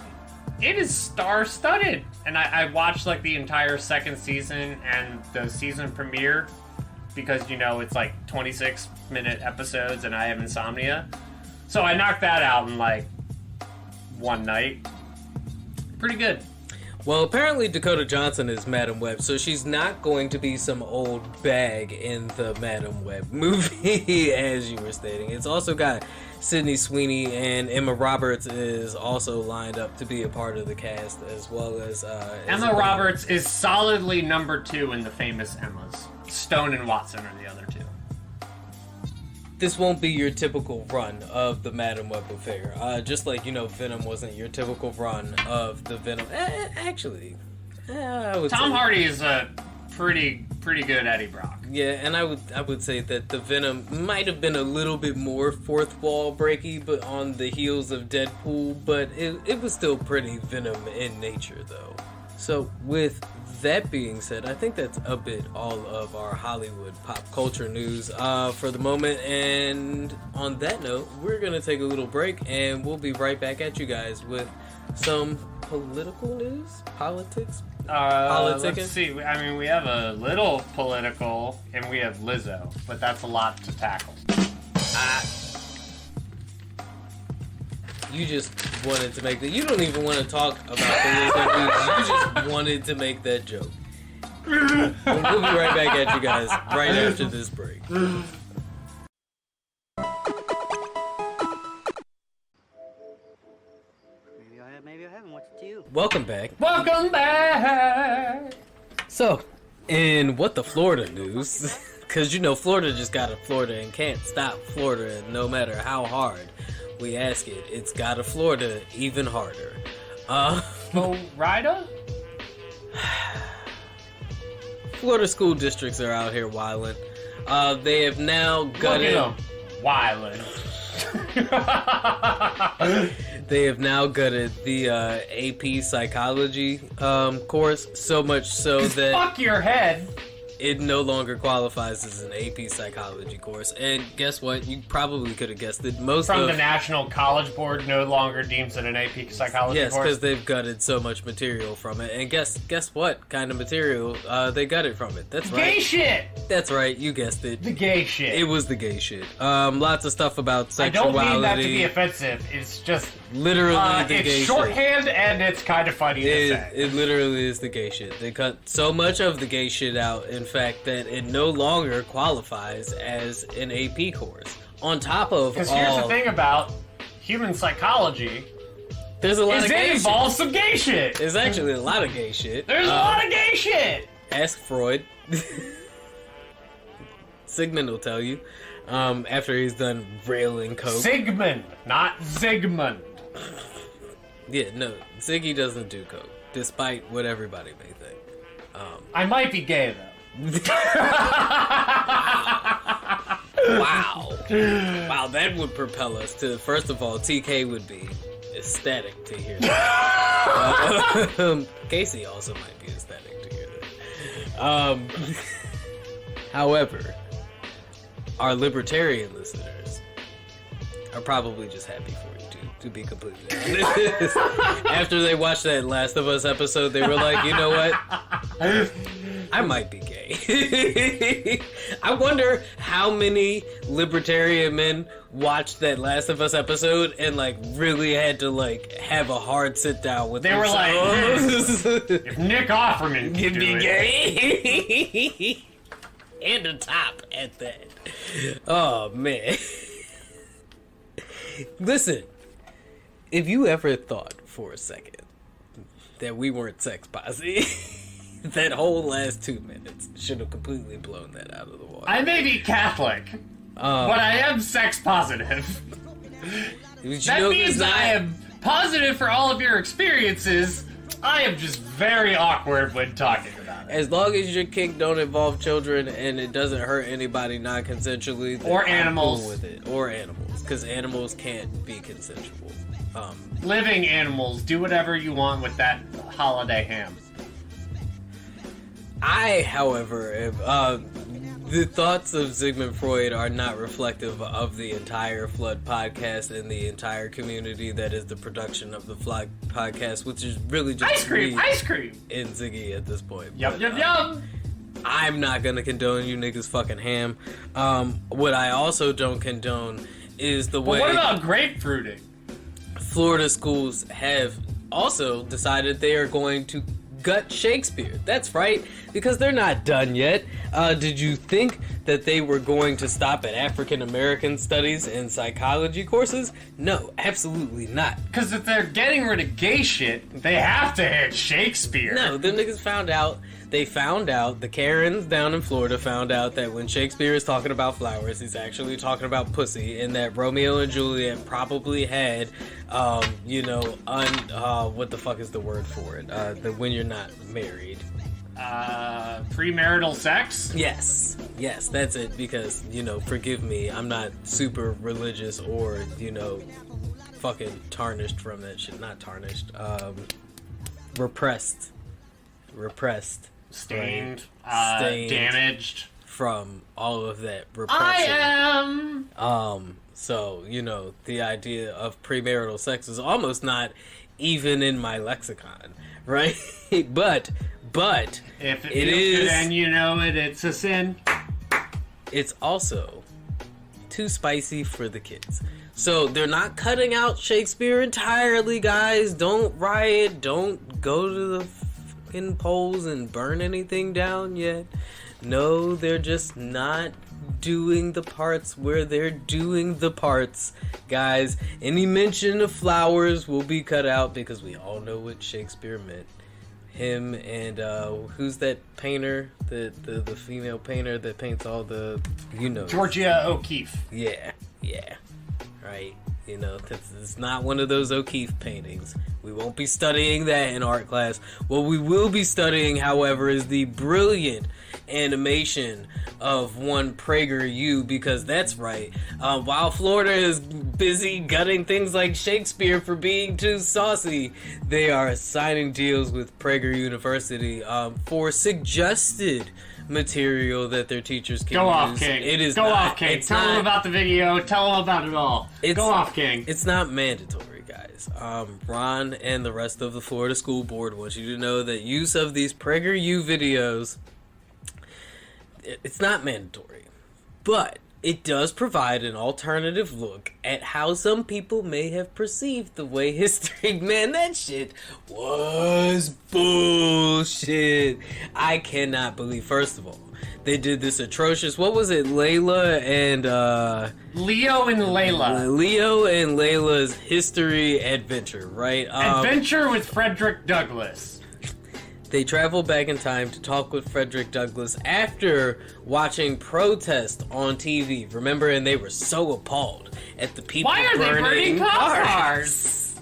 star-studded. And I watched, like, the entire second season and the season premiere because, it's like 26-minute episodes and I have insomnia. So I knocked that out in, like, one night. Pretty good. Well, apparently Dakota Johnson is Madam Web, so she's not going to be some old bag in the Madam Web movie, as you were stating. It's also got Sydney Sweeney, and Emma Roberts is also lined up to be a part of the cast, as well as... Emma Roberts is solidly number 2 in the famous Emmas. Stone and Watson are the other 2. This won't be your typical run of the Madam Web affair. Just like, Venom wasn't your typical run of the Venom... Actually, I would Tom say... Hardy is a pretty good Eddie Brock. Yeah, and I would say that the Venom might have been a little bit more fourth wall breaky, but on the heels of Deadpool, but it was still pretty Venom in nature, though. So, with that being said, I think that's a bit all of our Hollywood pop culture news for the moment. And on that note, we're going to take a little break, and we'll be right back at you guys with some political news? Politics? Politicking? Let's see. I mean, we have a little political, and we have Lizzo, but that's a lot to tackle. You just wanted to make that. You don't even want to talk about the Lizzo news. You just wanted to make that joke. We'll be right back at you guys right after this break. Maybe I haven't. What's it to you? Welcome back. Welcome back! So, in What the Florida news, because Florida just got a Florida and can't stop Florida no matter how hard we ask it. It's got a Florida even harder. Florida? Florida school districts are out here wilding. They have now gutted... Look at them. Wildin'. They have now gutted the AP psychology course, so much so that Fuck your head. it no longer qualifies as an AP psychology course. And guess what? You probably could have guessed it. From the National College Board no longer deems it an AP psychology yes, course. because they've gutted so much material from it. And guess what kind of material they gutted from it? That's right. Gay shit! That's right. You guessed it. The gay shit. It was the gay shit. Lots of stuff about sexuality. I don't mean that to be offensive. It's just literally the gay It's shit. shorthand, and it's kind of funny to say. It literally is the gay shit. They cut so much of the gay shit out, in fact, that it no longer qualifies as an AP course. On top of Because here's the thing about human psychology, there's a lot is of gay it shit. involves some gay shit. There's actually a lot of gay shit. There's a lot of gay shit. Ask Freud. Sigmund will tell you. After he's done railing coke. Sigmund, not Zygmunt. Yeah, no, Ziggy doesn't do coke, despite what everybody may think. I might be gay, though. Wow. Wow, that would propel us to, first of all, TK would be ecstatic to hear that. Casey also might be ecstatic to hear that. However, our libertarian listeners are probably just happy for you, to be completely honest. After they watched that Last of Us episode, they were like, you know what? I might be gay. I wonder how many libertarian men watched that Last of Us episode and, like, really had to, like, have a hard sit down with They were like, themselves. if Nick Offerman Can can be do it. gay. And a top at that. Oh, man. Listen, if you ever thought for a second that we weren't sex positive, that whole last 2 minutes should have completely blown that out of the water. I may be Catholic, but I am sex positive. That means I am positive for all of your experiences. I am just very awkward when talking about it. As long as your kink don't involve children and it doesn't hurt anybody non-consensually, then Or I'm animals. cool with it. Or animals, because animals can't be consensual. Living animals, do whatever you want with that holiday ham. I, however, am, the thoughts of Sigmund Freud are not reflective of the entire Flood podcast and the entire community that is the production of the Flood podcast, which is really just Ice cream, me ice cream. and Ziggy at this point. Yum, But, yum, yum. I'm not gonna condone you niggas fucking ham. What I also don't condone is the But way what about grapefruiting? Florida schools have also decided they are going to gut Shakespeare. That's right, because they're not done yet. Did you think that they were going to stop at African American studies and psychology courses? No, absolutely not. Because if they're getting rid of gay shit, they have to hit Shakespeare. No, them niggas found out. They found out, the Karens down in Florida found out that when Shakespeare is talking about flowers, he's actually talking about pussy, and that Romeo and Juliet probably had, what the fuck is the word for it? When you're not married. Premarital sex? Yes, that's it, because, forgive me, I'm not super religious or, fucking tarnished from that shit. Not tarnished, repressed. Stained, Stained. damaged. From all of that repression. I am. So, the idea of premarital sex is almost not even in my lexicon, right? but If it it feels is, good and you know it, it's a sin. it's also too spicy for the kids. So they're not cutting out Shakespeare entirely, guys. Don't riot. Don't go to the fucking polls and burn anything down yet. No, they're just not doing the parts where they're doing the parts, guys. Any mention of flowers will be cut out because we all know what Shakespeare meant. Him and who's that painter? The female painter that paints all the Georgia O'Keeffe. Yeah. Right. It's not one of those O'Keeffe paintings. We won't be studying that in art class. What we will be studying, however, is the brilliant animation of one PragerU, because that's right. While Florida is busy gutting things like Shakespeare for being too saucy, they are signing deals with Prager University for suggested material that their teachers can Go use. off, King. It is Go not, off, King. it's Tell not- them about the video. Tell them about it all. Go off, King. It's not mandatory, guys. Ron and the rest of the Florida School Board wants you to know that use of these PragerU videos, it's not mandatory. But it does provide an alternative look at how some people may have perceived the way history. Man, that shit was bullshit. I cannot believe, first of all, they did this atrocious, what was it, Layla and, Leo and Layla. Leo and Layla's history adventure, right? Adventure with Frederick Douglass. They travel back in time to talk with Frederick Douglass after watching protests on TV. Remember, and they were so appalled at the people Why are they burning cars?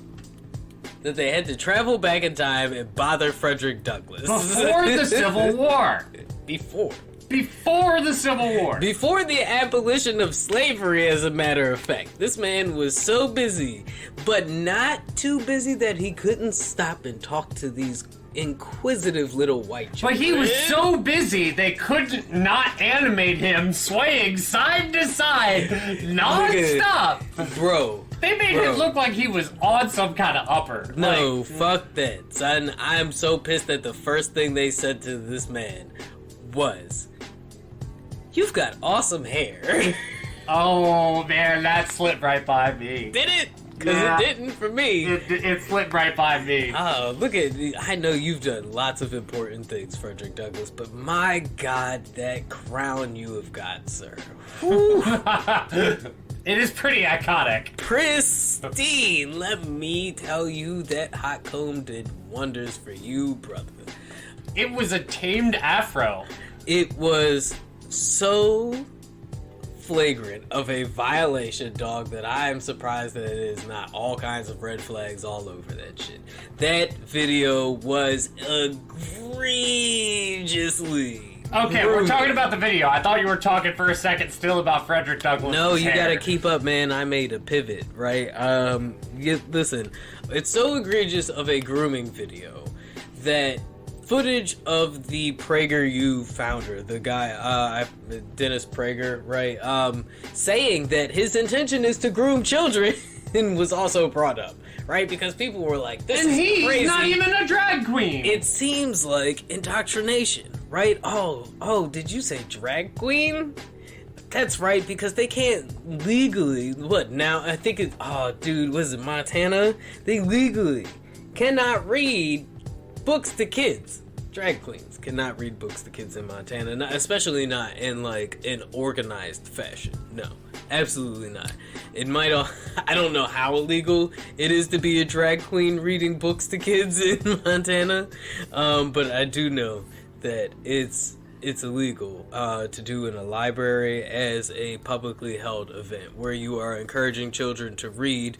That they had to travel back in time and bother Frederick Douglass. Before the Civil War. Before the Civil War. Before the abolition of slavery, as a matter of fact. This man was so busy, but not too busy that he couldn't stop and talk to these inquisitive little white children. But he was so busy they couldn't not animate him swaying side to side non-stop. Bro. They made him look like he was on some kind of upper. No, fuck that, son. I'm so pissed that the first thing they said to this man was, "You've got awesome hair." Oh, man, that slipped right by me. Did it? Because it didn't for me. It slipped right by me. Oh, look at... I know you've done lots of important things, Frederick Douglass, but my God, that crown you have got, sir. It is pretty iconic. Pristine! Let me tell you, that hot comb did wonders for you, brother. It was a tamed afro. It was so flagrant of a violation, dog, that I am surprised that it is not all kinds of red flags all over that shit. That video was egregiously Okay, we're talking about the video. I thought you were talking for a second still about Frederick Douglass. No, you gotta keep up, man. I made a pivot, right? Listen, it's so egregious of a grooming video that footage of the PragerU founder, the guy, Dennis Prager, right, saying that his intention is to groom children was also brought up, right? Because people were like, this is crazy. And he's not even a drag queen. It seems like indoctrination, right? Oh, did you say drag queen? That's right, because they can't legally, what, now, I think it's, oh, dude, was it Montana? They legally cannot read books to kids. Drag queens cannot read books to kids in Montana, especially not in like an organized fashion. No, absolutely not. It might. I don't know how illegal it is to be a drag queen reading books to kids in Montana, but I do know that it's illegal to do in a library as a publicly held event where you are encouraging children to read,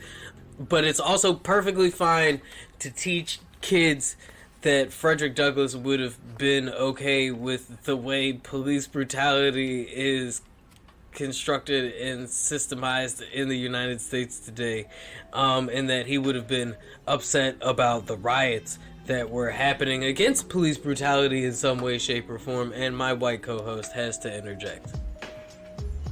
but it's also perfectly fine to teach kids that Frederick Douglass would have been okay with the way police brutality is constructed and systemized in the United States today, and that he would have been upset about the riots that were happening against police brutality in some way, shape, or form, and my white co-host has to interject.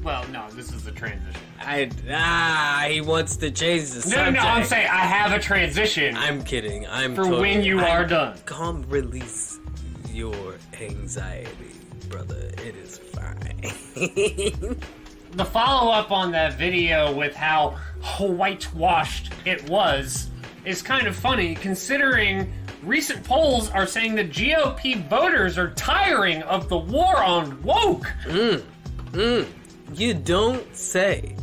Well, no, this is the transition. He wants to change the subject. No, I'm saying I have a transition. I'm kidding. For when you are done. Calm, release your anxiety, brother. It is fine. The follow-up on that video with how whitewashed it was is kind of funny, considering recent polls are saying that GOP voters are tiring of the war on woke. You don't say.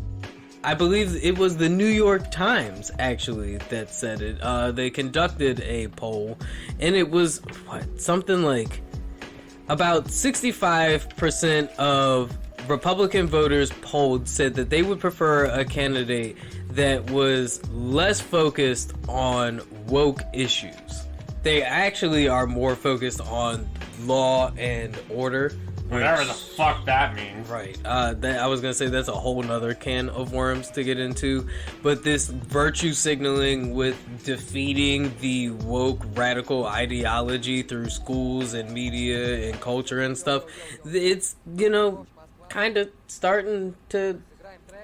I believe it was the New York Times, actually, that said it. They conducted a poll, and it was, something like about 65% of Republican voters polled said that they would prefer a candidate that was less focused on woke issues. They actually are more focused on law and order. Whatever the fuck that means. Right. I was gonna say that's a whole nother can of worms to get into. But this virtue signaling with defeating the woke radical ideology through schools and media and culture and stuff, it's, kind of starting to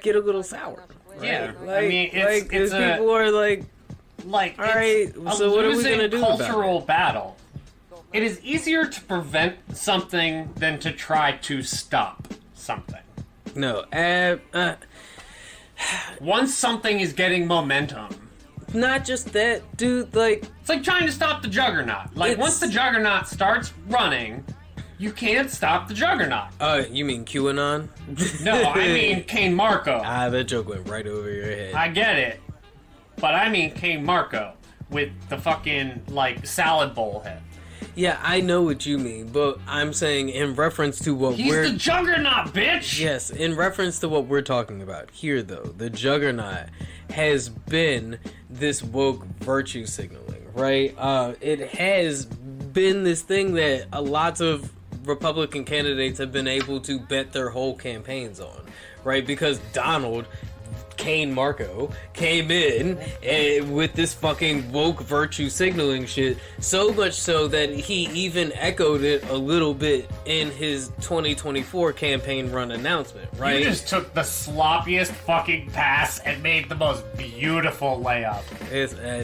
get a little sour. Right? Yeah. I mean, it's people are like, all right, so what are we gonna do about it? Cultural battle. It is easier to prevent something than to try to stop something. No, Once something is getting momentum, not just that, dude. Like, it's like trying to stop the juggernaut. Like, once the juggernaut starts running, you can't stop the juggernaut. You mean QAnon? No, I mean Kane Marco. That joke went right over your head. I get it. But I mean Kane Marco with the fucking, like, salad bowl head. Yeah, I know what you mean, but I'm saying in reference to what He's the juggernaut, bitch! Yes, in reference to what we're talking about here, though, the juggernaut has been this woke virtue signaling, right? It has been this thing that lots of Republican candidates have been able to bet their whole campaigns on, right? Because Donald Kane Marco came in with this fucking woke virtue signaling shit, so much so that he even echoed it a little bit in his 2024 campaign run announcement, right? You just took the sloppiest fucking pass and made the most beautiful layup.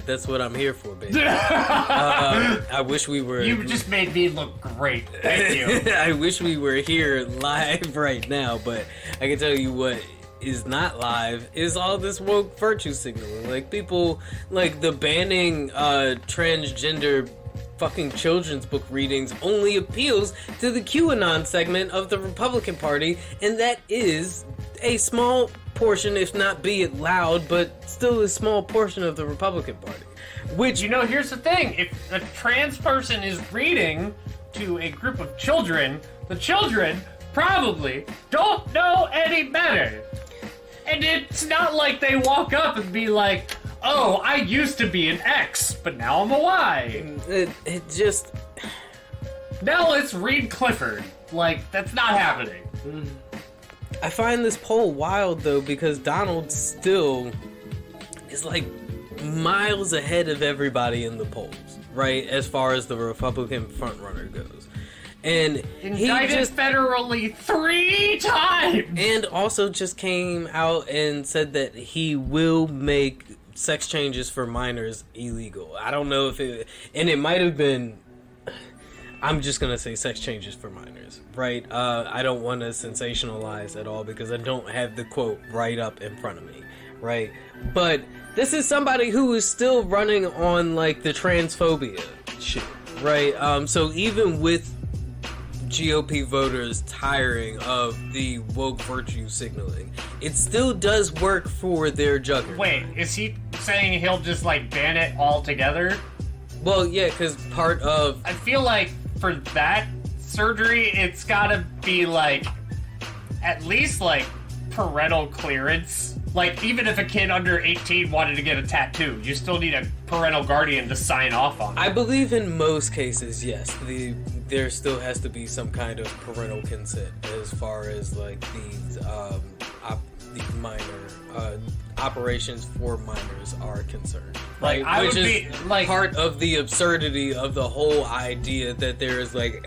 That's what I'm here for, baby. I wish we were... You just made me look great. Thank you. I wish we were here live right now, but I can tell you what is not live is all this woke virtue signaling. Like, people, like, the banning transgender fucking children's book readings only appeals to the QAnon segment of the Republican Party, and that is a small portion, if not be it loud, but still a small portion of the Republican Party. Which, you know, here's the thing. If a trans person is reading to a group of children, the children probably don't know any better. And it's not like they walk up and be like, oh, I used to be an X, but now I'm a Y. It just... Now let's read Clifford. Like, that's not happening. I find this poll wild, though, because Donald still is, like, miles ahead of everybody in the polls, right? As far as the Republican frontrunner goes. And indicted he just federally 3 times! And also just came out and said that he will make sex changes for minors illegal. I don't know if it... And it might have been... I'm just going to say sex changes for minors, right? I don't want to sensationalize at all because I don't have the quote right up in front of me, right? But this is somebody who is still running on, like, the transphobia shit, right? So even with GOP voters tiring of the woke virtue signaling, it still does work for their juggernaut. Wait, is he saying he'll just, like, ban it altogether? Well, yeah, because part of... I feel like for that surgery, it's gotta be, like, at least, like, parental clearance. Like, even if a kid under 18 wanted to get a tattoo, you still need a parental guardian to sign off on it. I believe in most cases, yes, there still has to be some kind of parental consent as far as, like, these minor operations for minors are concerned. Right? Like, I Which would is be, like... part of the absurdity of the whole idea that there is, like,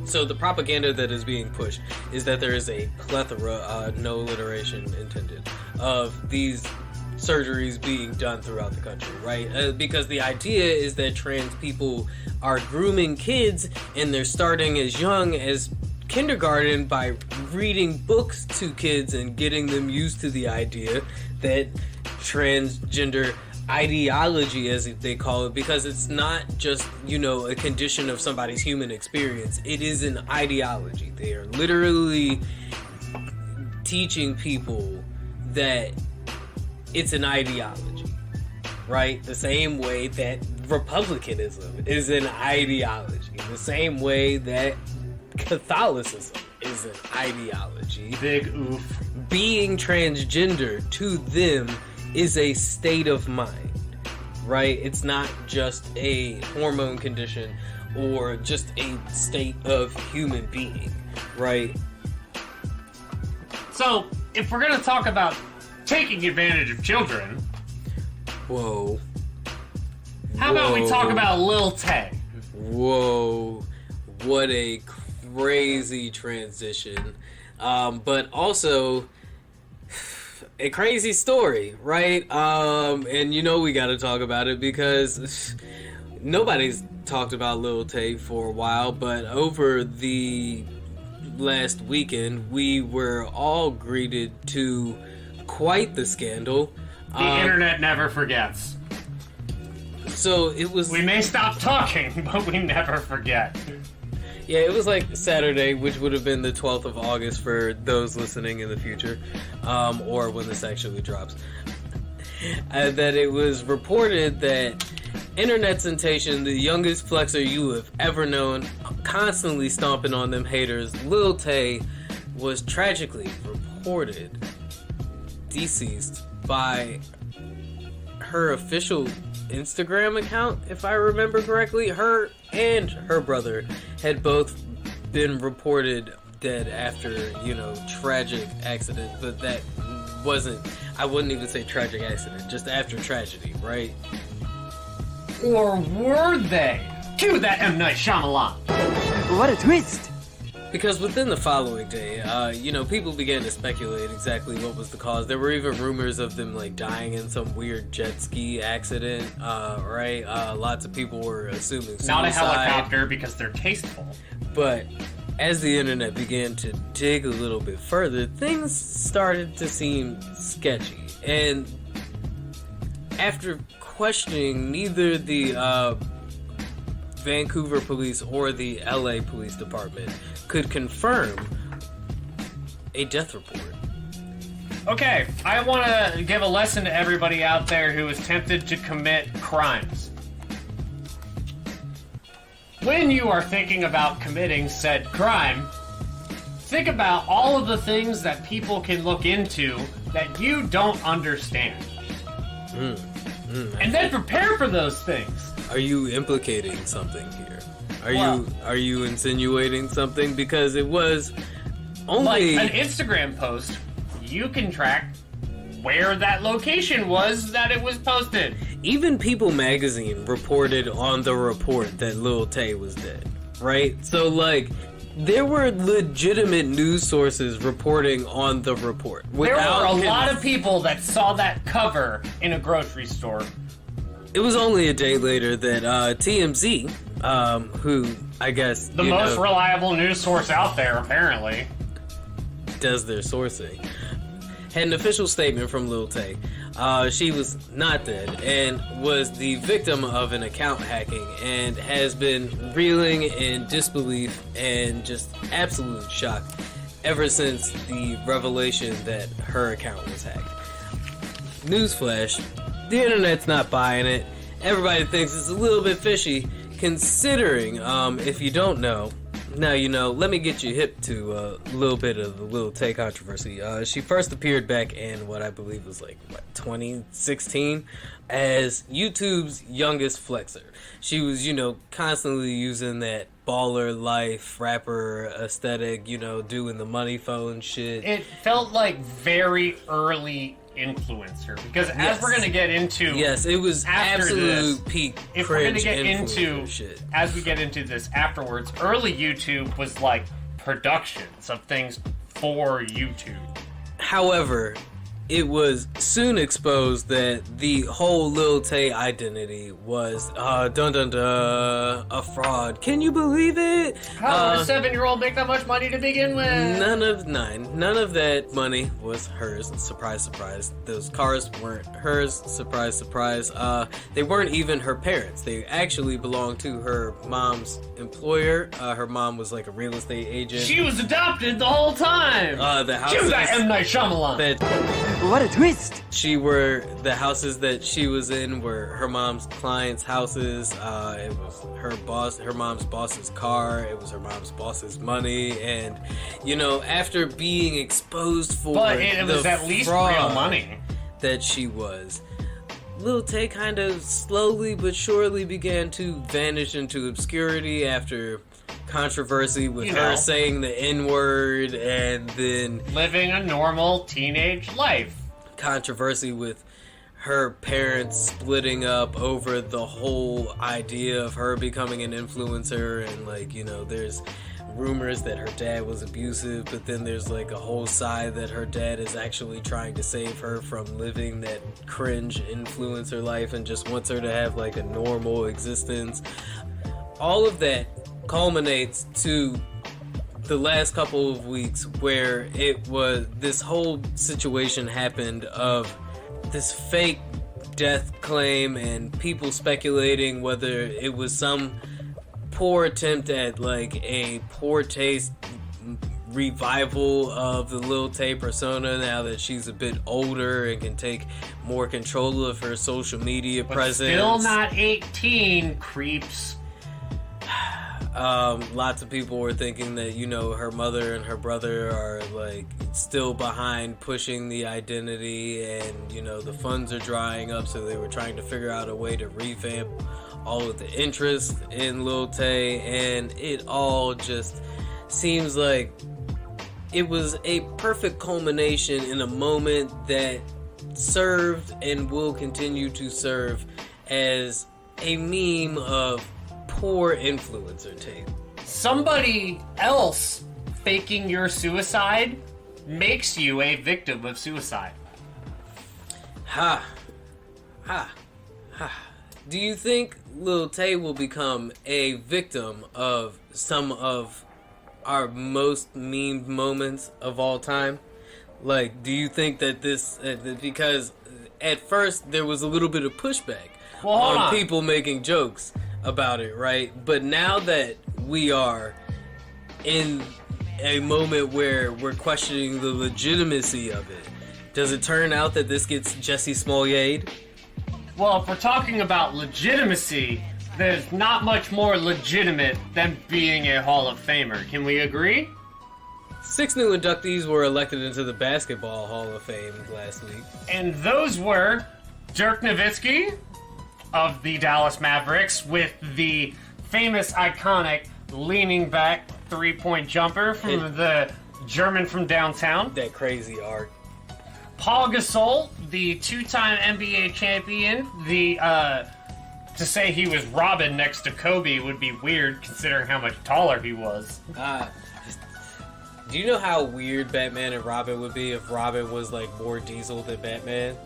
so the propaganda that is being pushed is that there is a plethora, no alliteration intended, of these surgeries being done throughout the country, right? Because the idea is that trans people are grooming kids and they're starting as young as kindergarten by reading books to kids and getting them used to the idea that transgender ideology, as they call it, because it's not just, you know, a condition of somebody's human experience. It is an ideology. They are literally teaching people that it's an ideology, right? The same way that Republicanism is an ideology. The same way that Catholicism is an ideology. Big oof. Being transgender to them is a state of mind, right? It's not just a hormone condition or just a state of human being, right? So, if we're going to talk about taking advantage of children... Whoa. How about we talk about Lil Tay? Whoa. What a crazy transition. But also... a crazy story, right? And you know we gotta talk about it because nobody's talked about Lil Tay for a while, but over the last weekend, we were all greeted to quite the scandal. The internet never forgets. So it was... We may stop talking, but we never forget. Yeah, it was like Saturday, which would have been the 12th of August for those listening in the future, or when this actually drops. That it was reported that Internet sensation, the youngest flexer you have ever known, constantly stomping on them haters, Lil Tay, was tragically reported deceased by her official Instagram account, if I remember correctly. Her and her brother had both been reported dead after, tragic accident, but that wasn't, I wouldn't even say tragic accident, just after tragedy, right? Or were they? Cue that M. Night Shyamalan. What a twist! Because within the following day, people began to speculate exactly what was the cause. There were even rumors of them, dying in some weird jet ski accident, right? Lots of people were assuming suicide. Not a helicopter, because they're tasteful. But as the internet began to dig a little bit further, things started to seem sketchy. And after questioning neither the Vancouver police or the LA police department could confirm a death report. Okay, I want to give a lesson to everybody out there who is tempted to commit crimes. When you are thinking about committing said crime, think about all of the things that people can look into that you don't understand. And then prepare for those things. Are you implicating something here? Are you insinuating something? Because it was only... Like an Instagram post, you can track where that location was that it was posted. Even People magazine reported on the report that Lil Tay was dead, right? So, there were legitimate news sources reporting on the report. There were a lot of people that saw that cover in a grocery store. It was only a day later that TMZ, who I guess... The most reliable news source out there, apparently. Does their sourcing. Had an official statement from Lil Tay. She was not dead and was the victim of an account hacking and has been reeling in disbelief and just absolute shock ever since the revelation that her account was hacked. Newsflash, the internet's not buying it. Everybody thinks it's a little bit fishy, considering, if you don't know, now you know, let me get you hip to a little bit of the Lil Tay controversy. She first appeared back in what I believe was 2016 as YouTube's youngest flexer. She was, constantly using that baller life, rapper aesthetic, doing the money phone shit. It felt like very early influencer, because as we're going to get into... Yes, it was absolute this, peak if we're going to cringe get into shit. As we get into this afterwards, early YouTube was like productions of things for YouTube. However, it was soon exposed that the whole Lil Tay identity was a fraud. Can you believe it? How would a 7-year-old make that much money to begin with? None of that money was hers. Surprise, surprise. Those cars weren't hers. Surprise, surprise. They weren't even her parents. They actually belonged to her mom's employer. Her mom was like a real estate agent. She was adopted the whole time. The houses Cue that M. Night Shyamalan. What a twist! The houses that she was in were her mom's clients' houses. It was her mom's boss's car. It was her mom's boss's money. And, after being exposed for but it was at least real money that she was, Lil Tay kind of slowly but surely began to vanish into obscurity after controversy with her saying the N-word, and then living a normal teenage life. Controversy with her parents splitting up over the whole idea of her becoming an influencer, and there's rumors that her dad was abusive, but then there's a whole side that her dad is actually trying to save her from living that cringe influencer life and just wants her to have a normal existence. All of that culminates to the last couple of weeks where it was this whole situation happened of this fake death claim and people speculating whether it was some poor attempt at like a poor taste revival of the Lil Tay persona now that she's a bit older and can take more control of her social media presence. Still not 18, creeps. Lots of people were thinking that, you know, her mother and her brother are like still behind pushing the identity, and you know the funds are drying up, so they were trying to figure out a way to revamp all of the interest in Lil Tay, and it all just seems like it was a perfect culmination in a moment that served and will continue to serve as a meme of poor influencer tape. Somebody else faking your suicide makes you a victim of suicide. Ha. Ha. Ha. Do you think Lil Tay will become a victim of some of our most memed moments of all time? Like, do you think that this... because at first there was a little bit of pushback on people making jokes about it, right? But now that we are in a moment where we're questioning the legitimacy of it, does it turn out that this gets Jesse Smollett? Well, if we're talking about legitimacy, there's not much more legitimate than being a Hall of Famer. Can we agree? 6 new inductees were elected into the Basketball Hall of Fame last week. And those were Dirk Nowitzki of the Dallas Mavericks with the famous, iconic, leaning back three-point jumper from the German from downtown. That crazy art. Paul Gasol, the two-time NBA champion. To say he was Robin next to Kobe would be weird considering how much taller he was. Do you know how weird Batman and Robin would be if Robin was like more Diesel than Batman?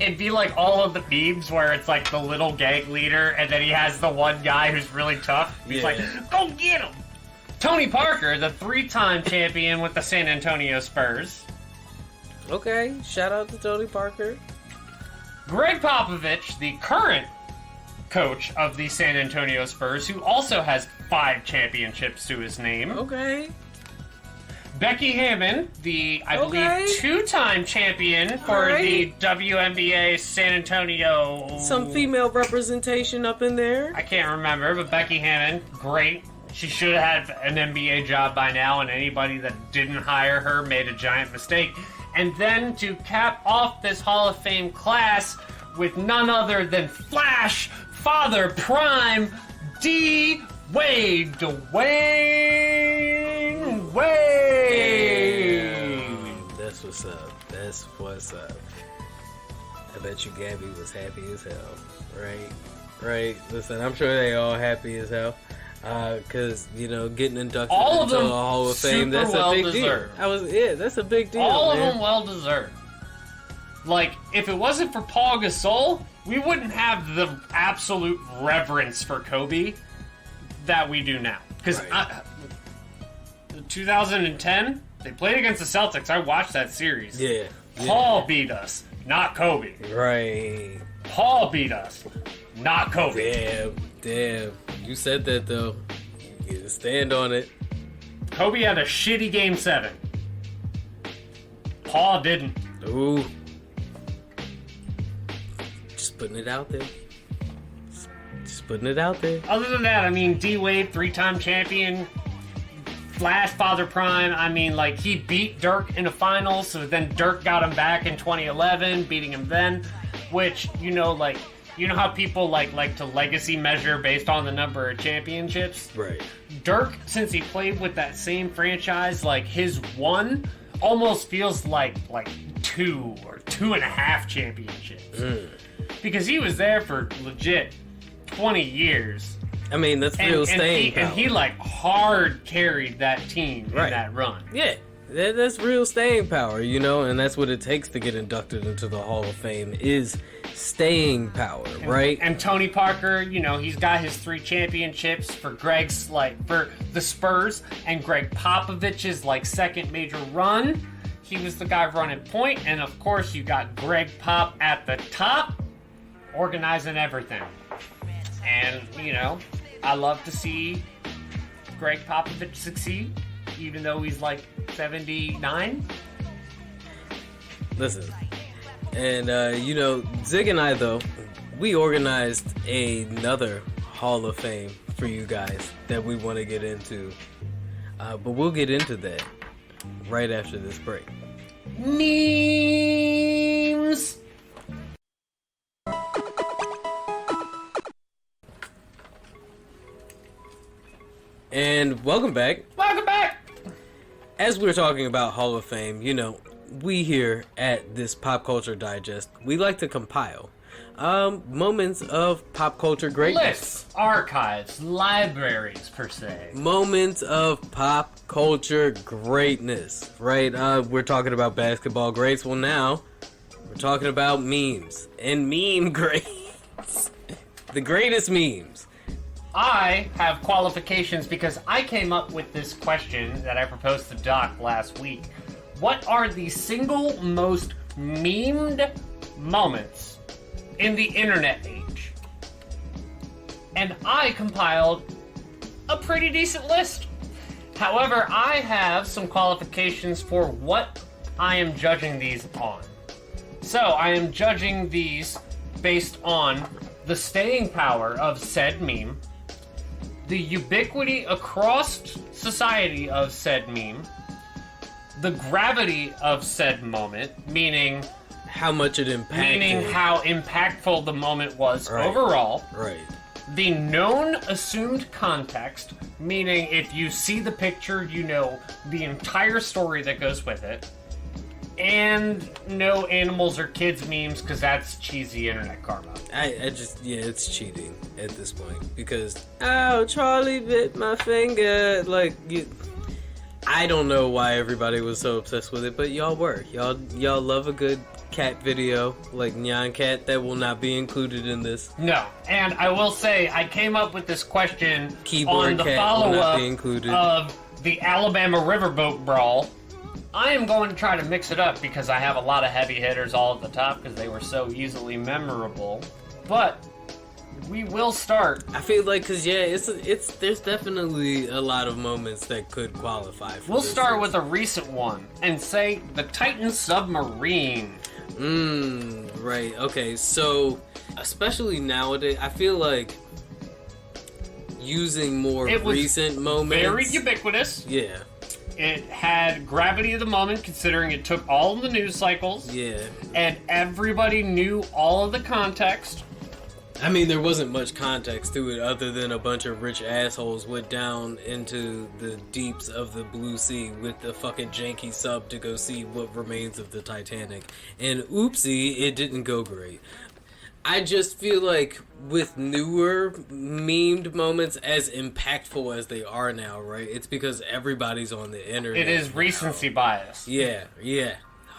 It'd be like all of the memes where it's like the little gang leader and then he has the one guy who's really tough. He's like, go get him! Tony Parker, the 3-time champion with the San Antonio Spurs. Okay, shout out to Tony Parker. Greg Popovich, the current coach of the San Antonio Spurs, who also has 5 championships to his name. Okay. Becky Hammon, the, I believe, 2-time champion for the WNBA San Antonio... Some female representation up in there. I can't remember, but Becky Hammon, great. She should have had an NBA job by now, and anybody that didn't hire her made a giant mistake. And then to cap off this Hall of Fame class with none other than Flash, Father Prime, D. Wade, Dwayne Wade. That's what's up. That's what's up. I bet you Gabby was happy as hell, right? Right. Listen, I'm sure they all happy as hell. Because, you know, getting inducted into the Hall of Fame, that's a big deal. That's a big deal. All of them well deserved. Like, if it wasn't for Paul Gasol, we wouldn't have the absolute reverence for Kobe that we do now. Because 2010, they played against the Celtics. I watched that series. Yeah. Paul beat us, not Kobe. Right. Paul beat us, not Kobe. Damn. You said that, though. You gotta stand on it. Kobe had a shitty Game 7. Paul didn't. Ooh. Just putting it out there. Just putting it out there. Other than that, I mean, D-Wade, 3-time champion. Flash, Father Prime, I mean, like, he beat Dirk in a final, so then Dirk got him back in 2011, beating him then. Which, you know, like... You know how people like to legacy measure based on the number of championships? Right. Dirk, since he played with that same franchise, like his one almost feels like 2 or 2.5 championships. Because he was there for legit 20 years. I mean, that's real staying power. And he like hard carried that team in that run. Yeah. That's real staying power, you know, and that's what it takes to get inducted into the Hall of Fame is staying power, right? And Tony Parker, you know, he's got his 3 championships for for the Spurs, and Greg Popovich's second major run. He was the guy running point, and of course you got Greg Pop at the top, organizing everything. And, you know, I love to see Greg Popovich succeed, even though he's 79. Listen, and you know, Zig and I, though, we organized another Hall of Fame for you guys that we want to get into, but we'll get into that right after this break. Memes. And welcome back. Welcome back. As we're talking about Hall of Fame, you know, we here at this Pop Culture Digest, we like to compile moments of pop culture greatness. Lists, archives, libraries, per se. Moments of pop culture greatness, right? We're talking about basketball greats. Well, now we're talking about memes and meme greats. The greatest memes. I have qualifications because I came up with this question that I proposed to Doc last week. What are the single most memed moments in the internet age? And I compiled a pretty decent list. However, I have some qualifications for what I am judging these on. So, I am judging these based on the staying power of said meme, the ubiquity across society of said meme, the gravity of said moment, meaning how much it impacted. Meaning how impactful the moment was overall. Right. The known assumed context, meaning if you see the picture, you know the entire story that goes with it. And no animals or kids memes, because that's cheesy internet karma. It's cheating at this point. Because, oh, Charlie bit my finger. I don't know why everybody was so obsessed with it, but y'all were. Y'all love a good cat video, like Nyan Cat, that will not be included in this. No, and I will say, I came up with this question Keyboard on the cat follow-up will not be included. Of the Alabama Riverboat Brawl. I am going to try to mix it up because I have a lot of heavy hitters all at the top because they were so easily memorable. But we will start. I feel like, cause there's definitely a lot of moments that could qualify for We'll this start list. with a recent one and say the Titan submarine. Right. Okay. So, especially nowadays, I feel like using more recent moments. Very ubiquitous. Yeah. It had gravity of the moment, considering it took all of the news cycles. Yeah. And everybody knew all of the context. I mean, there wasn't much context to it other than a bunch of rich assholes went down into the deeps of the blue sea with the fucking janky sub to go see what remains of the Titanic. And oopsie, it didn't go great. I just feel like with newer memed moments, as impactful as they are now, right? It's because everybody's on the internet. It is recency bias. Yeah.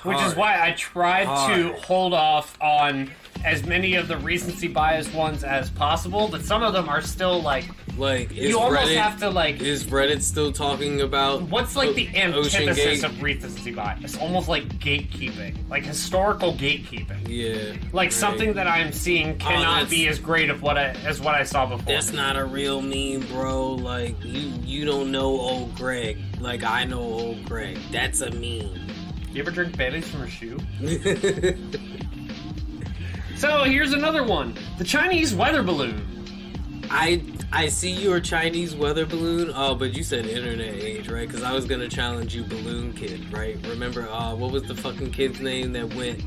Which is why I tried to hold off on as many of the recency bias ones as possible, but some of them are still you almost have to Is Reddit still talking about what's the antithesis of recency bias? Almost like gatekeeping, like historical gatekeeping. Yeah. Something that I'm seeing cannot be as great as what I saw before. That's not a real meme, bro. You don't know old Greg. I know old Greg. That's a meme. You ever drink Baileys from a shoe? So here's another one: the Chinese weather balloon. I see your Chinese weather balloon. Oh, but you said internet age, right? Because I was gonna challenge you, Balloon Kid, right? Remember, what was the fucking kid's name that went,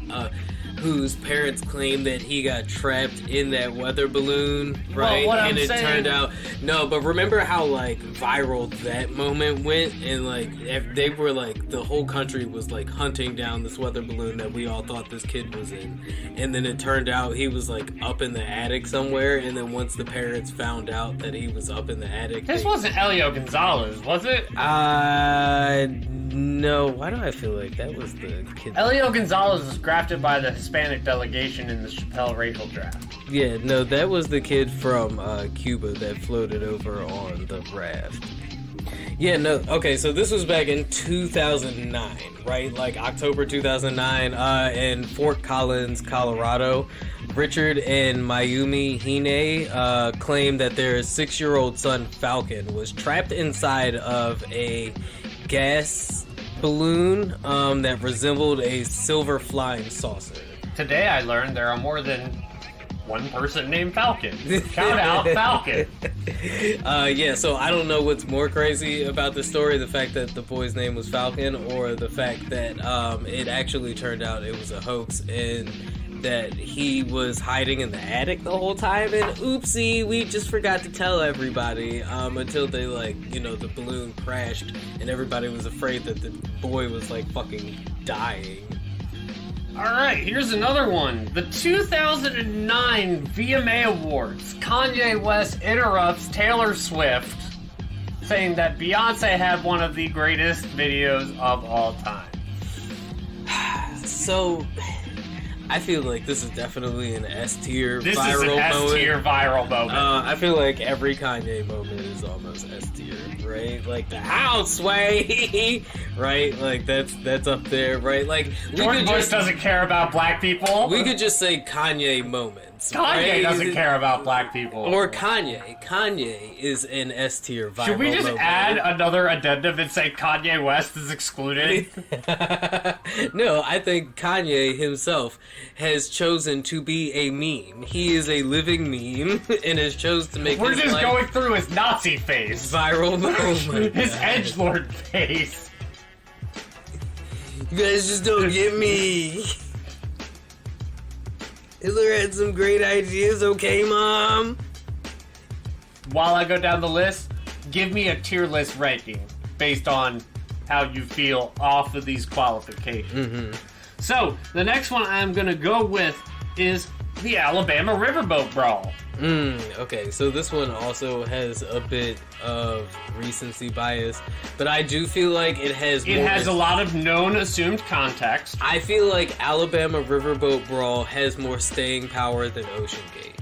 whose parents claimed that he got trapped in that weather balloon, right? Well, and it turned out no. But remember how viral that moment went, and if they were the whole country was hunting down this weather balloon that we all thought this kid was in, and then it turned out he was up in the attic somewhere, and then once the parents found out that he was up in the attic, this wasn't Elio Gonzalez, was it? No. Why do I feel like that was the kid? Elio Gonzalez was grafted by the Hispanic delegation in the Chappelle racial draft. Yeah, no, that was the kid from Cuba that floated over on the raft. Yeah, no, okay, so this was back in 2009, right? Like October 2009, in Fort Collins, Colorado. Richard and Mayumi Hine claimed that their 6-year-old son, Falcon, was trapped inside of a gas balloon that resembled a silver flying saucer. Today I learned there are more than one person named Falcon. Shout out Falcon. Yeah, so I don't know what's more crazy about the story, the fact that the boy's name was Falcon, or the fact that it actually turned out it was a hoax and that he was hiding in the attic the whole time, and oopsie, we just forgot to tell everybody until they, like, you know, the balloon crashed and everybody was afraid that the boy was, like, fucking dying. Alright, here's another one. The 2009 VMA Awards. Kanye West interrupts Taylor Swift, saying that Beyonce had one of the greatest videos of all time. So, I feel like this is definitely an S-tier viral moment. This is an S-tier viral moment. I feel like every Kanye moment is almost S-tier, right? Like the house way, right? Like that's up there, right? Like George Bush doesn't care about black people. We could just say Kanye moments. Kanye right? doesn't care about black people. Or Kanye. Kanye is an S-tier viral moment. Should we just add another addendum and say Kanye West is excluded? No, I think Kanye himself has chosen to be a meme. He is a living meme and has chosen to make We're his just life going through his Nazi face. viral moment. His edgelord face. You guys just don't get me. Hitler had some great ideas, okay, Mom? While I go down the list, give me a tier list ranking based on how you feel off of these qualifications. Mm-hmm. So, the next one I'm going to go with is the Alabama Riverboat Brawl. Okay, so this one also has a bit of recency bias, but I do feel like it has more... It has a lot of known assumed context. I feel like Alabama Riverboat Brawl has more staying power than Ocean Gate.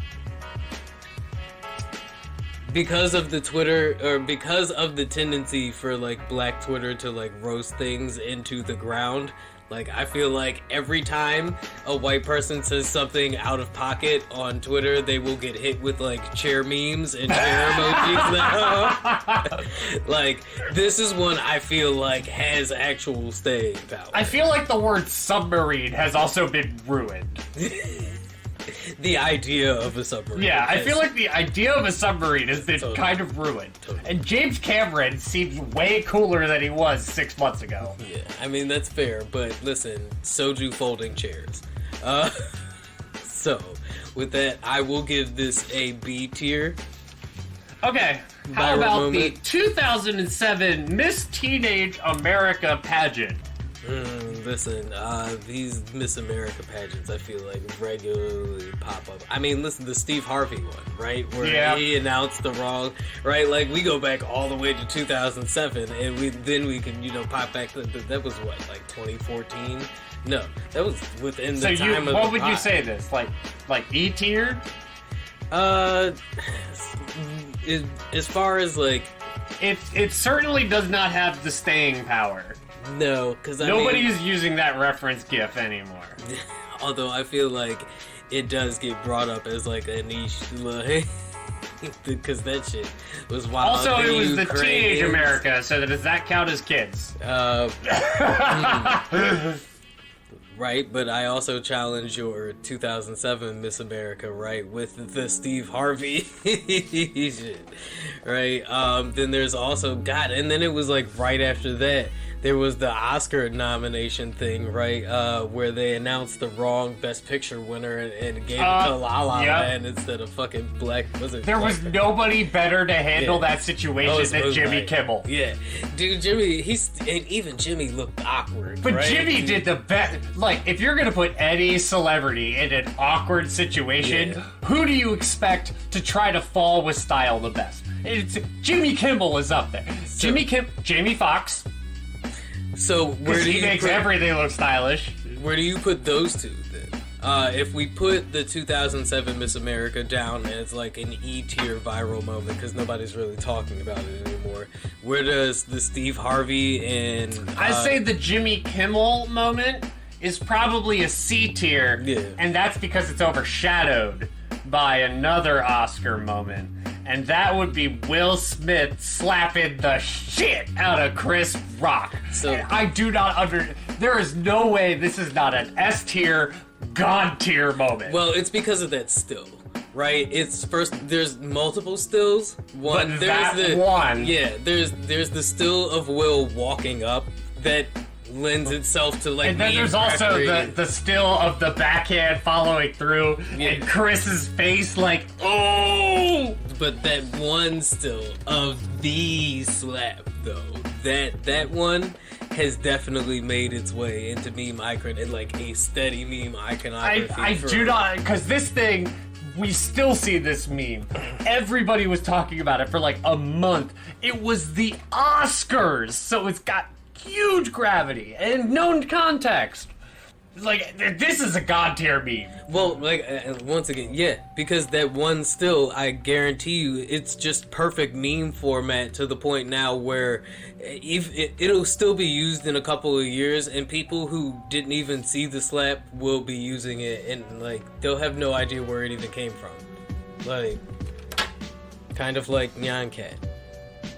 Because of the Twitter, or because of the tendency for, like, black Twitter to, like, roast things into the ground. Like, I feel like every time a white person says something out of pocket on Twitter, they will get hit with, like, chair memes and chair emojis now. Like, this is one I feel like has actual staying power. I feel like the word submarine has also been ruined. The idea of a submarine. Yeah, I feel like the idea of a submarine has been kind of ruined. Totally. And James Cameron seems way cooler than he was 6 months ago. Yeah, I mean, that's fair, but listen, soju folding chairs. So, with that, I will give this a B tier. Okay, how Viral about moment. the 2007 Miss Teenage America pageant? Listen, these Miss America pageants, I feel like regularly pop up. I mean, listen, the Steve Harvey one, right? Where he announced the wrong, right? Like, we go back all the way to 2007, and we can, you know, pop back. That was what, like 2014? No, that was within the time of what the would you pod. say this? Like E tier? As far as like, It certainly does not have the staying power. no, because Nobody is using that reference gif anymore. Although I feel like it does get brought up as like a niche, like, because that shit was wild. Also, it was the Teenage America, so does that count as kids? Right, but I also challenge your 2007 Miss America, right, with the Steve Harvey shit, right? Then there's also, God, and then it was like right after that, there was the Oscar nomination thing, right, where they announced the wrong Best Picture winner and gave it to La La Land instead of fucking Black, was it? There was nobody better to handle that situation than Jimmy right. Kimmel. Yeah, dude, Jimmy, and even Jimmy looked awkward, But right? Jimmy did the best. Like, if you're gonna put any celebrity in an awkward situation, who do you expect to try to fall with style the best? It's Jimmy Kimmel is up there. Jamie Foxx. So where do He you makes put, everything look stylish. where do you put those two then? If we put the 2007 Miss America down as like an E-tier viral moment, because nobody's really talking about it anymore, where does the Steve Harvey and... I say the Jimmy Kimmel moment is probably a C tier, and that's because it's overshadowed by another Oscar moment, and that would be Will Smith slapping the shit out of Chris Rock. So and I do not there is no way this is not an S tier, God tier moment. Well, it's because of that still, right? It's first. There's multiple stills. But that one. Yeah, there's the still of Will walking up that lends itself to like. And then there's also the still of the backhand following through, and Chris's face like, oh. But that one still of the slap though, that one has definitely made its way into meme icon and like a steady meme iconography. I do not, because this thing, we still see this meme. Everybody was talking about it for like a month. It was the Oscars, so it's got huge gravity and known context. Like, this is a god tier meme. Well, like, once again, yeah, because that one still, I guarantee you, it's just perfect meme format to the point now where it'll still be used in a couple of years, and people who didn't even see the slap will be using it, and, like, they'll have no idea where it even came from. Like, kind of like Nyan Cat.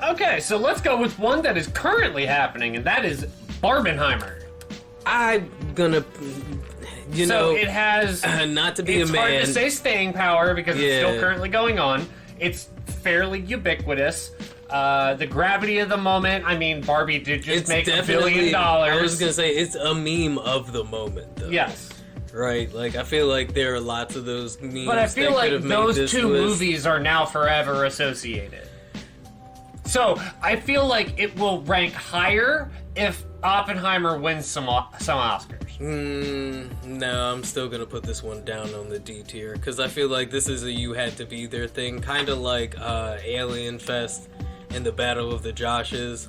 Okay, so let's go with one that is currently happening, and that is Barbenheimer. I'm gonna, so it has not to be a man. It's hard to say staying power because it's still currently going on. It's fairly ubiquitous. The gravity of the moment. I mean, Barbie did just make $1 billion. I was gonna say it's a meme of the moment, though. Yes. Right. Like I feel like there are lots of those memes. But I feel like those two list. movies are now forever associated. So I feel like it will rank higher if Oppenheimer wins some Oscars. No, I'm still gonna put this one down on the D tier because I feel like this is a you had to be there thing, kind of like Alien Fest and the Battle of the Joshes.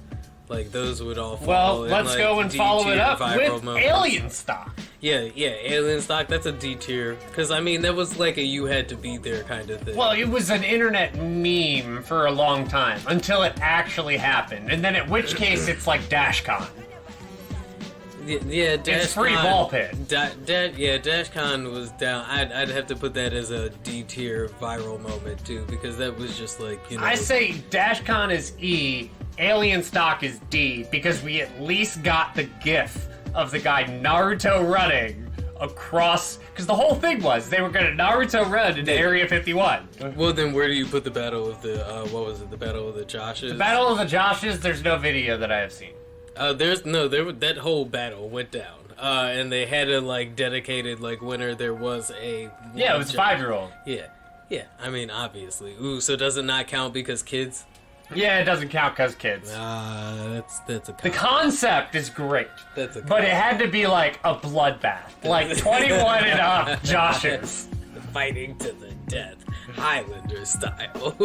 Like those would all fall. Well, in, let's like, go and follow it up with moments. Alien Stock. Yeah, Alien Stock. That's a D tier because I mean that was like a you had to be there kind of thing. Well, it was an internet meme for a long time until it actually happened, and then in which case it's like DashCon. Yeah, it's free ball pit. DashCon was down. I'd have to put that as a D tier viral moment too because that was just like I say DashCon is E, Alien Stock is D because we at least got the GIF of the guy Naruto running across. Because the whole thing was they were going to Naruto run into Area 51. Well, then where do you put the Battle of the what was it? The Battle of the Joshes. The Battle of the Joshes. There's no video that I have seen. That whole battle went down, and they had a like dedicated like winner. There was a it was a 5-year-old. Yeah. I mean, obviously. Ooh, so does it not count because kids? Yeah, it doesn't count because kids. That's a. The concept is great. But it had to be like a bloodbath, like 21 and up Joshes fighting to the death, Highlander style.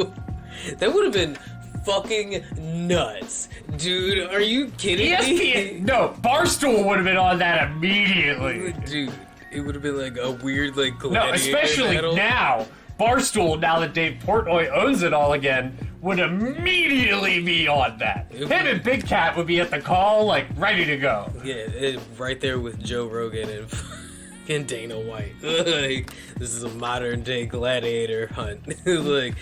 That would have been fucking nuts, dude. Are you kidding me? No, Barstool would have been on that immediately, dude. It would have been like a weird like gladiator especially battle. now. Barstool, now that Dave Portnoy owns it all again, would immediately be on that. Him and Big Cat would be at the call, like, ready to go. Yeah, right there with Joe Rogan and Dana White. Like, this is a modern day gladiator hunt. Like,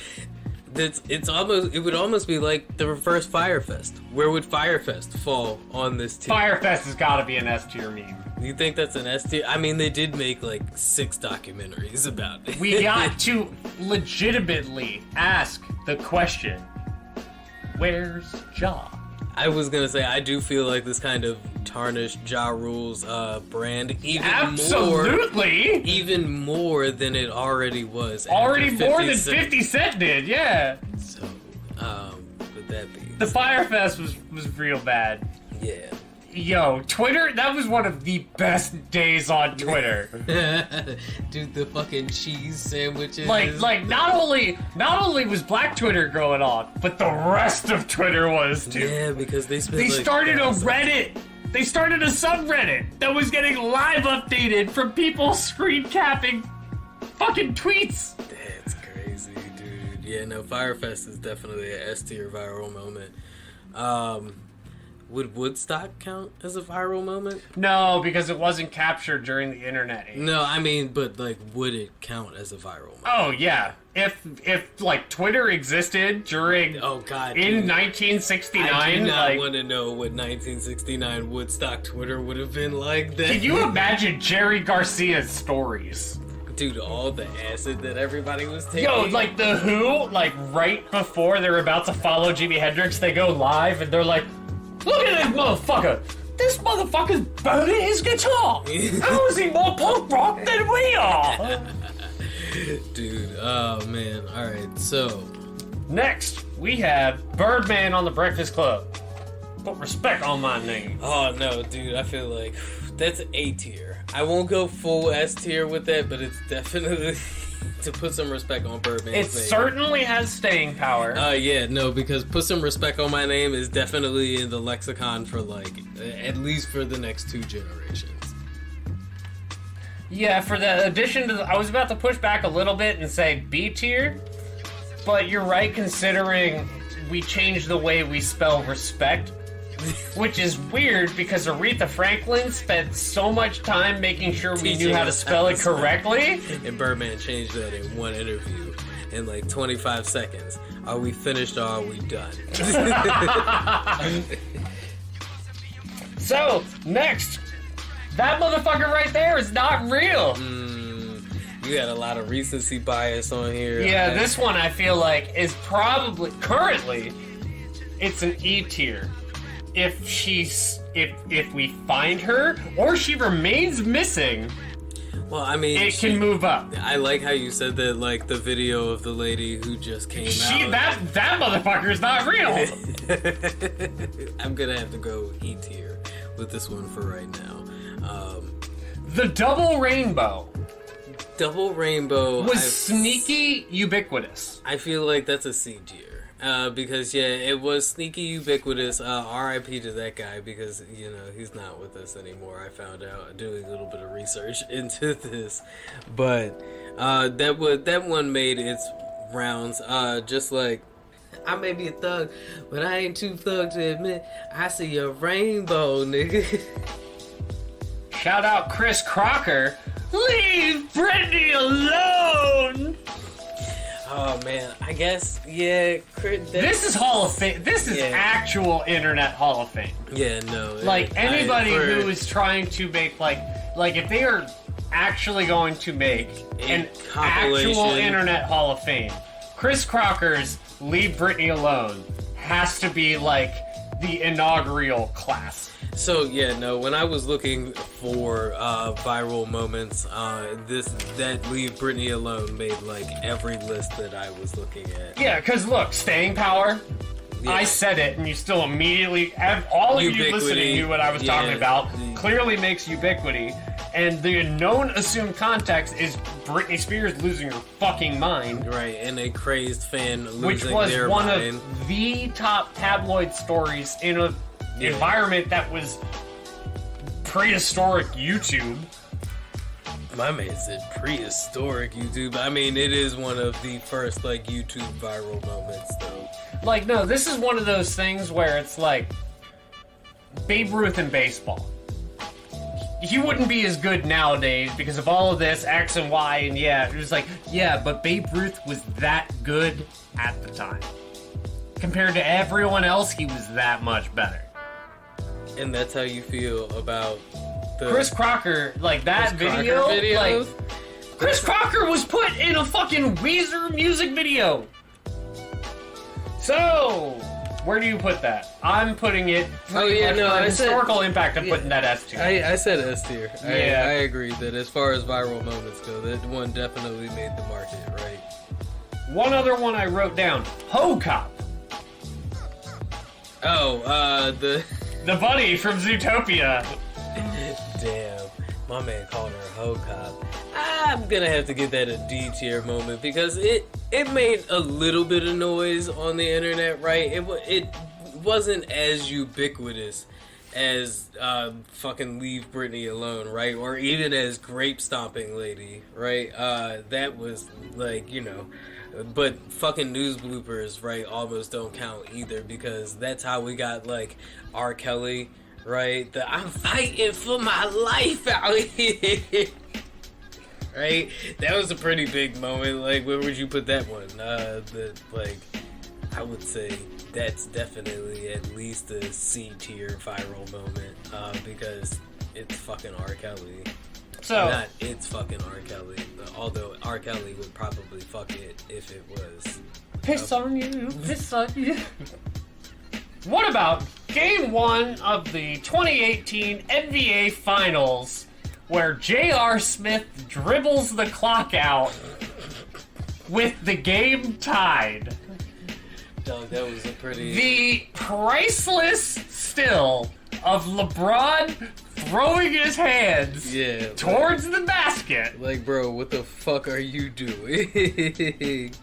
it would almost be like the reverse Firefest. Where would Firefest fall on this tier? Firefest has got to be an S tier meme. You think that's an S tier? I mean, they did make like 6 documentaries about it. We got to legitimately ask the question, where's Ja? I was gonna say, I do feel like this kind of tarnished Ja Rule's brand even more than it already was. Already more than 50 Cent did, yeah. So, with that being the Firefest was real bad. Yeah. Yo, Twitter, that was one of the best days on Twitter. Dude, the fucking cheese sandwiches. Like not only was Black Twitter going on, but the rest of Twitter was too. Yeah, because they started a Reddit They started a subreddit that was getting live updated from people screen capping fucking tweets. That's crazy, dude. Yeah, no, Firefest is definitely an S tier viral moment. Would Woodstock count as a viral moment? No, because it wasn't captured during the internet age. No, I mean, but like, would it count as a viral moment? Oh yeah, if like Twitter existed during in 1969, I do not like, want to know what 1969 Woodstock Twitter would have been like. Then, can you imagine Jerry Garcia's stories? Dude, all the acid that everybody was taking. Yo, like the Who, like right before they're about to follow Jimi Hendrix, they go live and they're like, "Look at this motherfucker! This motherfucker's burning his guitar! How is he more punk rock than we are?" Dude, oh man. Alright, so. Next, we have Birdman on the Breakfast Club. Put respect on my name. Oh no, dude, I feel like that's A tier. I won't go full S tier with that, but it's definitely to put some respect on Birdman's name. It certainly has staying power. Yeah, no, because put some respect on my name is definitely in the lexicon for like, at least for the next 2 generations. Yeah, for the addition to I was about to push back a little bit and say B tier, but you're right considering we changed the way we spell respect, which is weird because Aretha Franklin spent so much time making sure we knew how to spell it correctly. And Birdman changed that in one interview in like 25 seconds. Are we finished or are we done? So, next, that motherfucker right there is not real. You got a lot of recency bias on here. Yeah, this one I feel like is probably, currently, it's an E tier. If we find her, or she remains missing, well, I mean, it can move up. I like how you said that, like the video of the lady who just came out. That motherfucker is not real. I'm gonna have to go E tier with this one for right now. The double rainbow. Double rainbow was sneaky ubiquitous. I feel like that's a C tier. Because yeah, it was sneaky ubiquitous. R.I.P. to that guy because you know he's not with us anymore. I found out doing a little bit of research into this, but that one made its rounds. Just like I may be a thug, but I ain't too thug to admit I see a rainbow, nigga. Shout out Chris Crocker. Leave Brittany alone. Oh man, I guess yeah. This is Hall of Fame. This is actual internet Hall of Fame. Yeah, no. Like anybody who is trying to make like if they are actually going to make an actual internet Hall of Fame, Chris Crocker's "Leave Britney Alone" has to be like the inaugural class. So yeah, no. When I was looking for viral moments, that "Leave Britney Alone" made like every list that I was looking at. Yeah, because look, staying power. Yeah. I said it, and you still immediately all of you listening knew what I was talking about. Clearly makes ubiquity, and the known assumed context is Britney Spears losing her fucking mind. Right, and a crazed fan losing which was their one mind. Of the top tabloid stories in a environment that was prehistoric YouTube. My man said prehistoric YouTube. I mean, it is one of the first like YouTube viral moments, though. Like, no, this is one of those things where it's like Babe Ruth in baseball. He wouldn't be as good nowadays because of all of this X and Y, and it was like, but Babe Ruth was that good at the time. Compared to everyone else, he was that much better. And that's how you feel about the Chris Crocker, like that video, like Chris Crocker was put in a fucking Weezer music video. So, where do you put that? I'm putting it. Historical impact. I'm putting that S tier. I said S tier. Yeah, I agree that as far as viral moments go, that one definitely made the market, right? One other one I wrote down: Ho Cop. Oh, the bunny from Zootopia. Damn, my man called her a Ho Cop. I'm gonna have to give that a D tier moment because it made a little bit of noise on the internet, right? It wasn't as ubiquitous as fucking Leave Britney Alone, right? Or even as Grape Stomping Lady, right? That was like, you know, but fucking news bloopers, right, almost don't count either, because that's how we got like R. Kelly, right? The I'm fighting for my life out here. Right? That was a pretty big moment. Like, where would you put that one? I would say that's definitely at least a C tier viral moment, because it's fucking R. Kelly. So It's fucking R. Kelly. Although R. Kelly would probably fuck it if it was. Piss on you, piss on you. What about Game 1 of the 2018 NBA Finals, where J.R. Smith dribbles the clock out with the game tied? Dog, that was a pretty... The priceless still of LeBron throwing his hands towards the basket. Like, bro, what the fuck are you doing?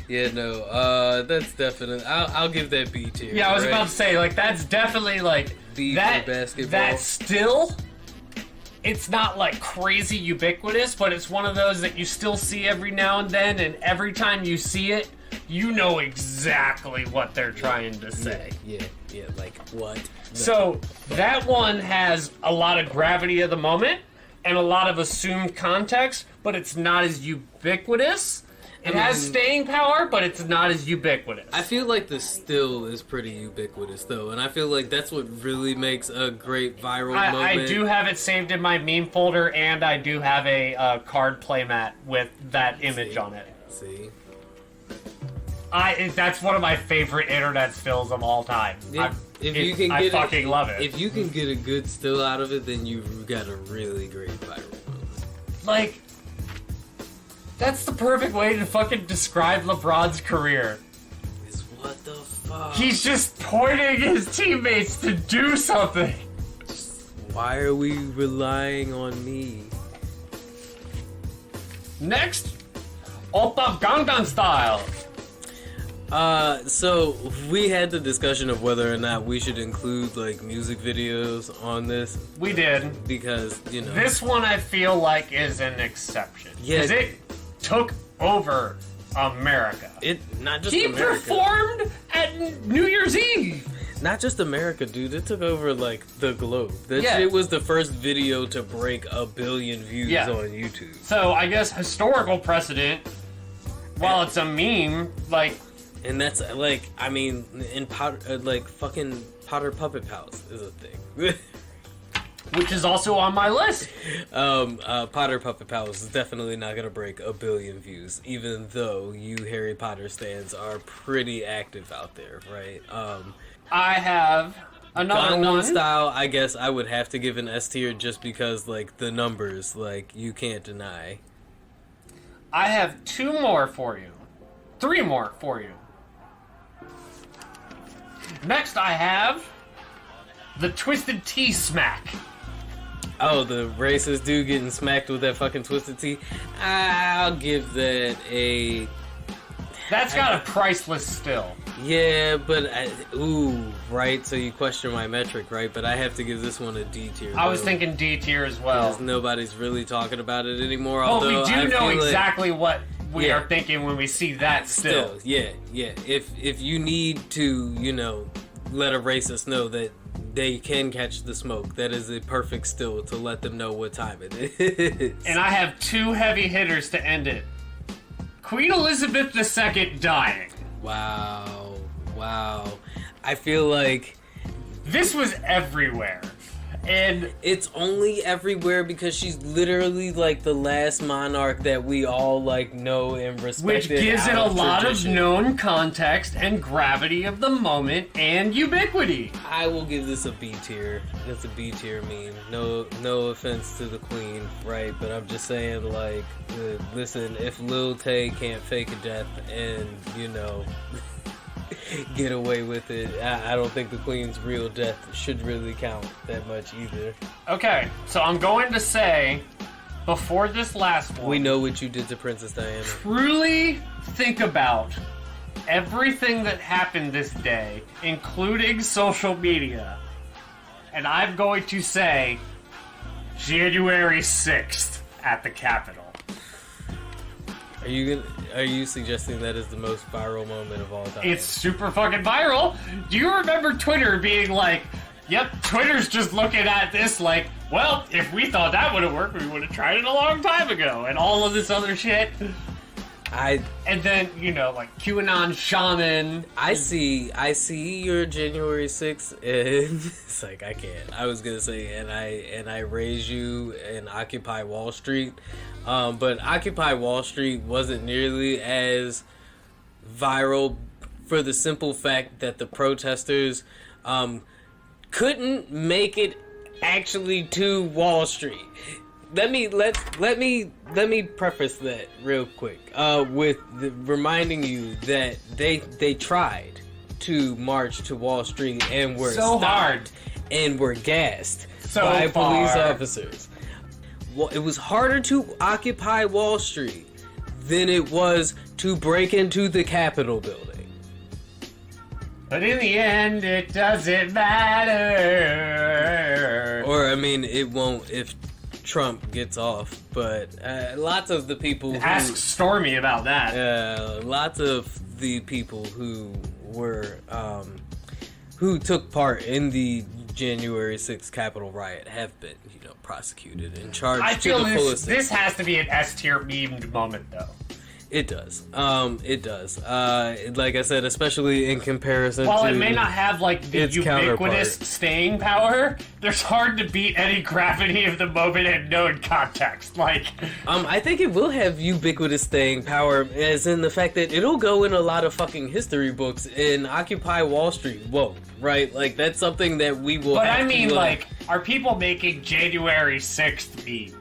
Yeah, no, that's definitely... I'll give that B tier. Yeah, I was about to say, like, that's definitely, like... B that, for basketball. That still... It's not, like, crazy ubiquitous, but it's one of those that you still see every now and then, and every time you see it, you know exactly what they're trying to say. Yeah, like, what? No. So, that one has a lot of gravity of the moment, and a lot of assumed context, but it's not as ubiquitous. It has staying power, but it's not as ubiquitous. I feel like the still is pretty ubiquitous, though, and I feel like that's what really makes a great viral moment. I do have it saved in my meme folder, and I do have a card playmat with that image on it. See? That's one of my favorite internet stills of all time. I fucking love it. If you can get a good still out of it, then you've got a really great viral moment. Like... That's the perfect way to fucking describe LeBron's career. Is what the fuck? He's just pointing his teammates to do something. Why are we relying on me? Next, Oppa Gangnam Style. So we had the discussion of whether or not we should include like music videos on this. We did. Because, you know. This one I feel like is an exception. Yeah. Because it took over America. Not just he America. Performed at New Year's Eve. Not just America, dude. It took over like the globe. That shit was the first video to break 1 billion views on YouTube. So I guess historical precedent, while it's a meme, like... And that's like, I mean, in fucking Potter Puppet Pals is a thing. Which is also on my list. Potter Puppet Pals is definitely not gonna break 1 billion views, even though you Harry Potter stans are pretty active out there, right? I have another Gangnam one. Style, I guess I would have to give an S tier just because, like, the numbers, like, you can't deny. I have 2 more for you. 3 more for you. Next I have the Twisted Tea Smack. Oh, the racist dude getting smacked with that fucking Twisted Tea? I'll give that a... That's got a priceless still. Yeah, but right? So you question my metric, right? But I have to give this one a D tier. I was thinking D tier as well. Because nobody's really talking about it anymore. Well, we do know exactly like, what we are thinking when we see that still. Yeah. If you need to, you know, let a racist know that they can catch the smoke, that is a perfect still to let them know what time it is. And I have 2 heavy hitters to end it. Queen Elizabeth II dying. Wow. I feel like this was everywhere. And it's only everywhere because she's literally like the last monarch that we all like know and respect. Which gives it a lot of known context and gravity of the moment and ubiquity. I will give this a B tier. It's a B tier meme. No offense to the queen, right? But I'm just saying, like, listen, if Lil Tay can't fake a death and, you know, get away with it, I don't think the queen's real death should really count that much either. Okay, so I'm going to say, before this last one... We know what you did to Princess Diana. Truly think about everything that happened this day, including social media, and I'm going to say January 6th at the Capitol. Are you suggesting that is the most viral moment of all time? It's super fucking viral. Do you remember Twitter being like, yep, Twitter's just looking at this like, well, if we thought that would have worked, we would have tried it a long time ago, and all of this other shit. And then, like QAnon shaman. I see your January 6th, and it's like, I can't. I was gonna say, and I raise you and Occupy Wall Street. But Occupy Wall Street wasn't nearly as viral for the simple fact that the protesters couldn't make it actually to Wall Street. Let me preface that real quick with reminding you that they tried to march to Wall Street and were so stopped hard and were gassed by police officers. Well, it was harder to occupy Wall Street than it was to break into the Capitol building. But in the end, it doesn't matter. Or, I mean, it won't if Trump gets off, but lots of the people Ask Stormy about that. Lots of the people who were, who took part in the January 6th Capitol riot have been, prosecuted and charged I feel to the fullest. this has to be an S-tier memed moment, though. It does. It does. Like I said, especially in comparison While to... it may not have, the ubiquitous staying power, there's hard to beat any gravity of the moment in known context. I think it will have ubiquitous staying power, as in the fact that it'll go in a lot of fucking history books in Occupy Wall Street. Whoa, right? That's something that we will But have I mean, to, are people making January 6th memes?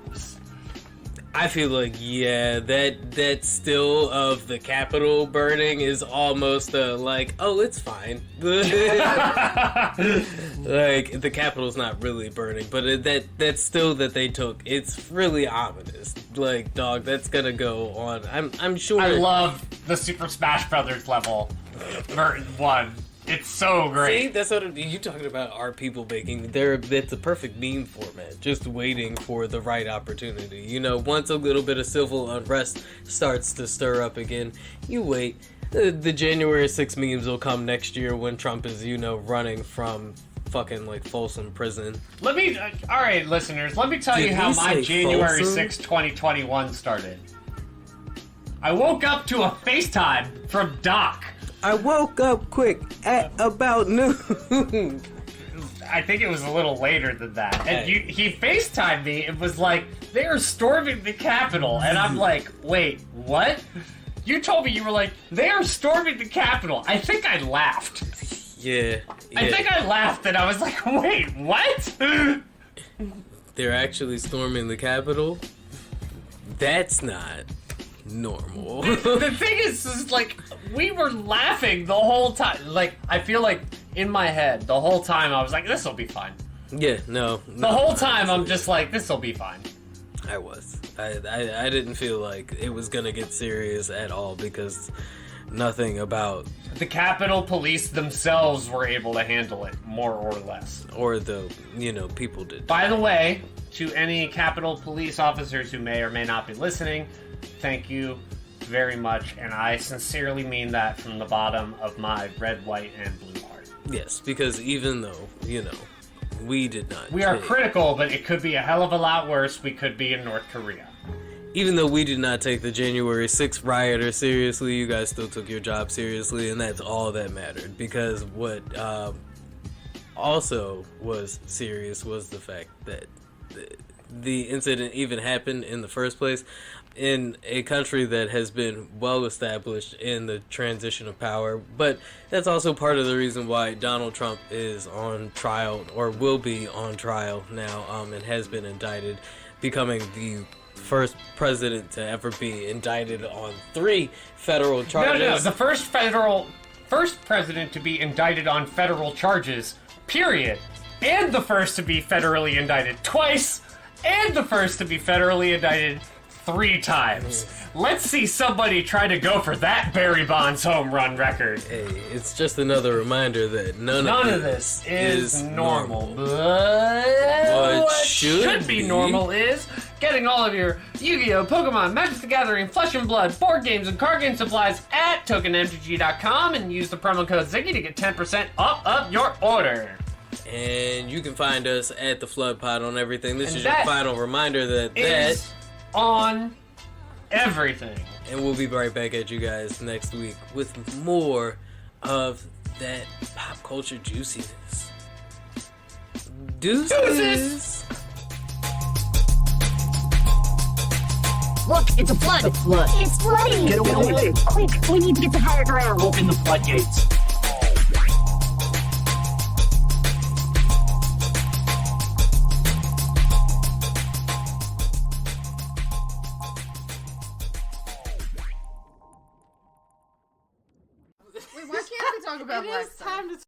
I feel like, yeah, that still of the Capitol burning is almost oh, it's fine. The Capitol's not really burning, but that still that they took, it's really ominous. Dog, that's gonna go on. I'm sure. I love the Super Smash Brothers level, Version 1. It's so great. See, that's what you talking about. Are people making? It's a perfect meme format, just waiting for the right opportunity. Once a little bit of civil unrest starts to stir up again, you wait. The January 6th memes will come next year when Trump is, running from fucking Folsom Prison. All right, listeners, let me tell you how my January 6th, 2021 started. I woke up to a FaceTime from Doc. I woke up quick at about noon. I think it was a little later than that. And he FaceTimed me and was like, they are storming the Capitol. And I'm like, wait, what? You told me you were like, they are storming the Capitol. I think I laughed. Yeah. I think I laughed and I was like, wait, what? They're actually storming the Capitol? That's not normal. The thing is we were laughing the whole time. I feel like in my head, the whole time I was like, this'll be fine. Yeah, no. The whole time I'm just like, this'll be fine. I was. I didn't feel like it was gonna get serious at all because nothing about... The Capitol Police themselves were able to handle it, more or less. Or the, people did. By the way, to any Capitol Police officers who may or may not be listening, thank you very much, and I sincerely mean that from the bottom of my red, white, and blue heart. Yes, because even though, we did not... We are critical, but it could be a hell of a lot worse. We could be in North Korea. Even though we did not take the January 6th rioters seriously, you guys still took your job seriously, and that's all that mattered. Because what also was serious was the fact that the incident even happened in the first place in a country that has been well established in the transition of power. But that's also part of the reason why Donald Trump is on trial, or will be on trial now, and has been indicted, becoming the first president to ever be indicted on 3 federal charges. No, the first president to be indicted on federal charges, period. And the first to be federally indicted twice, and the first to be federally indicted 3 times. Let's see somebody try to go for that Barry Bonds home run record. Hey, it's just another reminder that none of this is normal. But what what should be be normal is getting all of your Yu-Gi-Oh!, Pokemon, Magic the Gathering, Flesh and Blood, board games, and card game supplies at tokenmtg.com and use the promo code Ziggy to get 10% off your order. And you can find us at the Flood Pod on everything. This And is your that final reminder that Is on everything. and we'll be right back at you guys next week with more of that pop culture juiciness. Deuces. Look, it's a flood. It's flooding. Get away. Quick, we need to get to higher ground. Open the floodgates. Wait, why can't we talk about black stuff?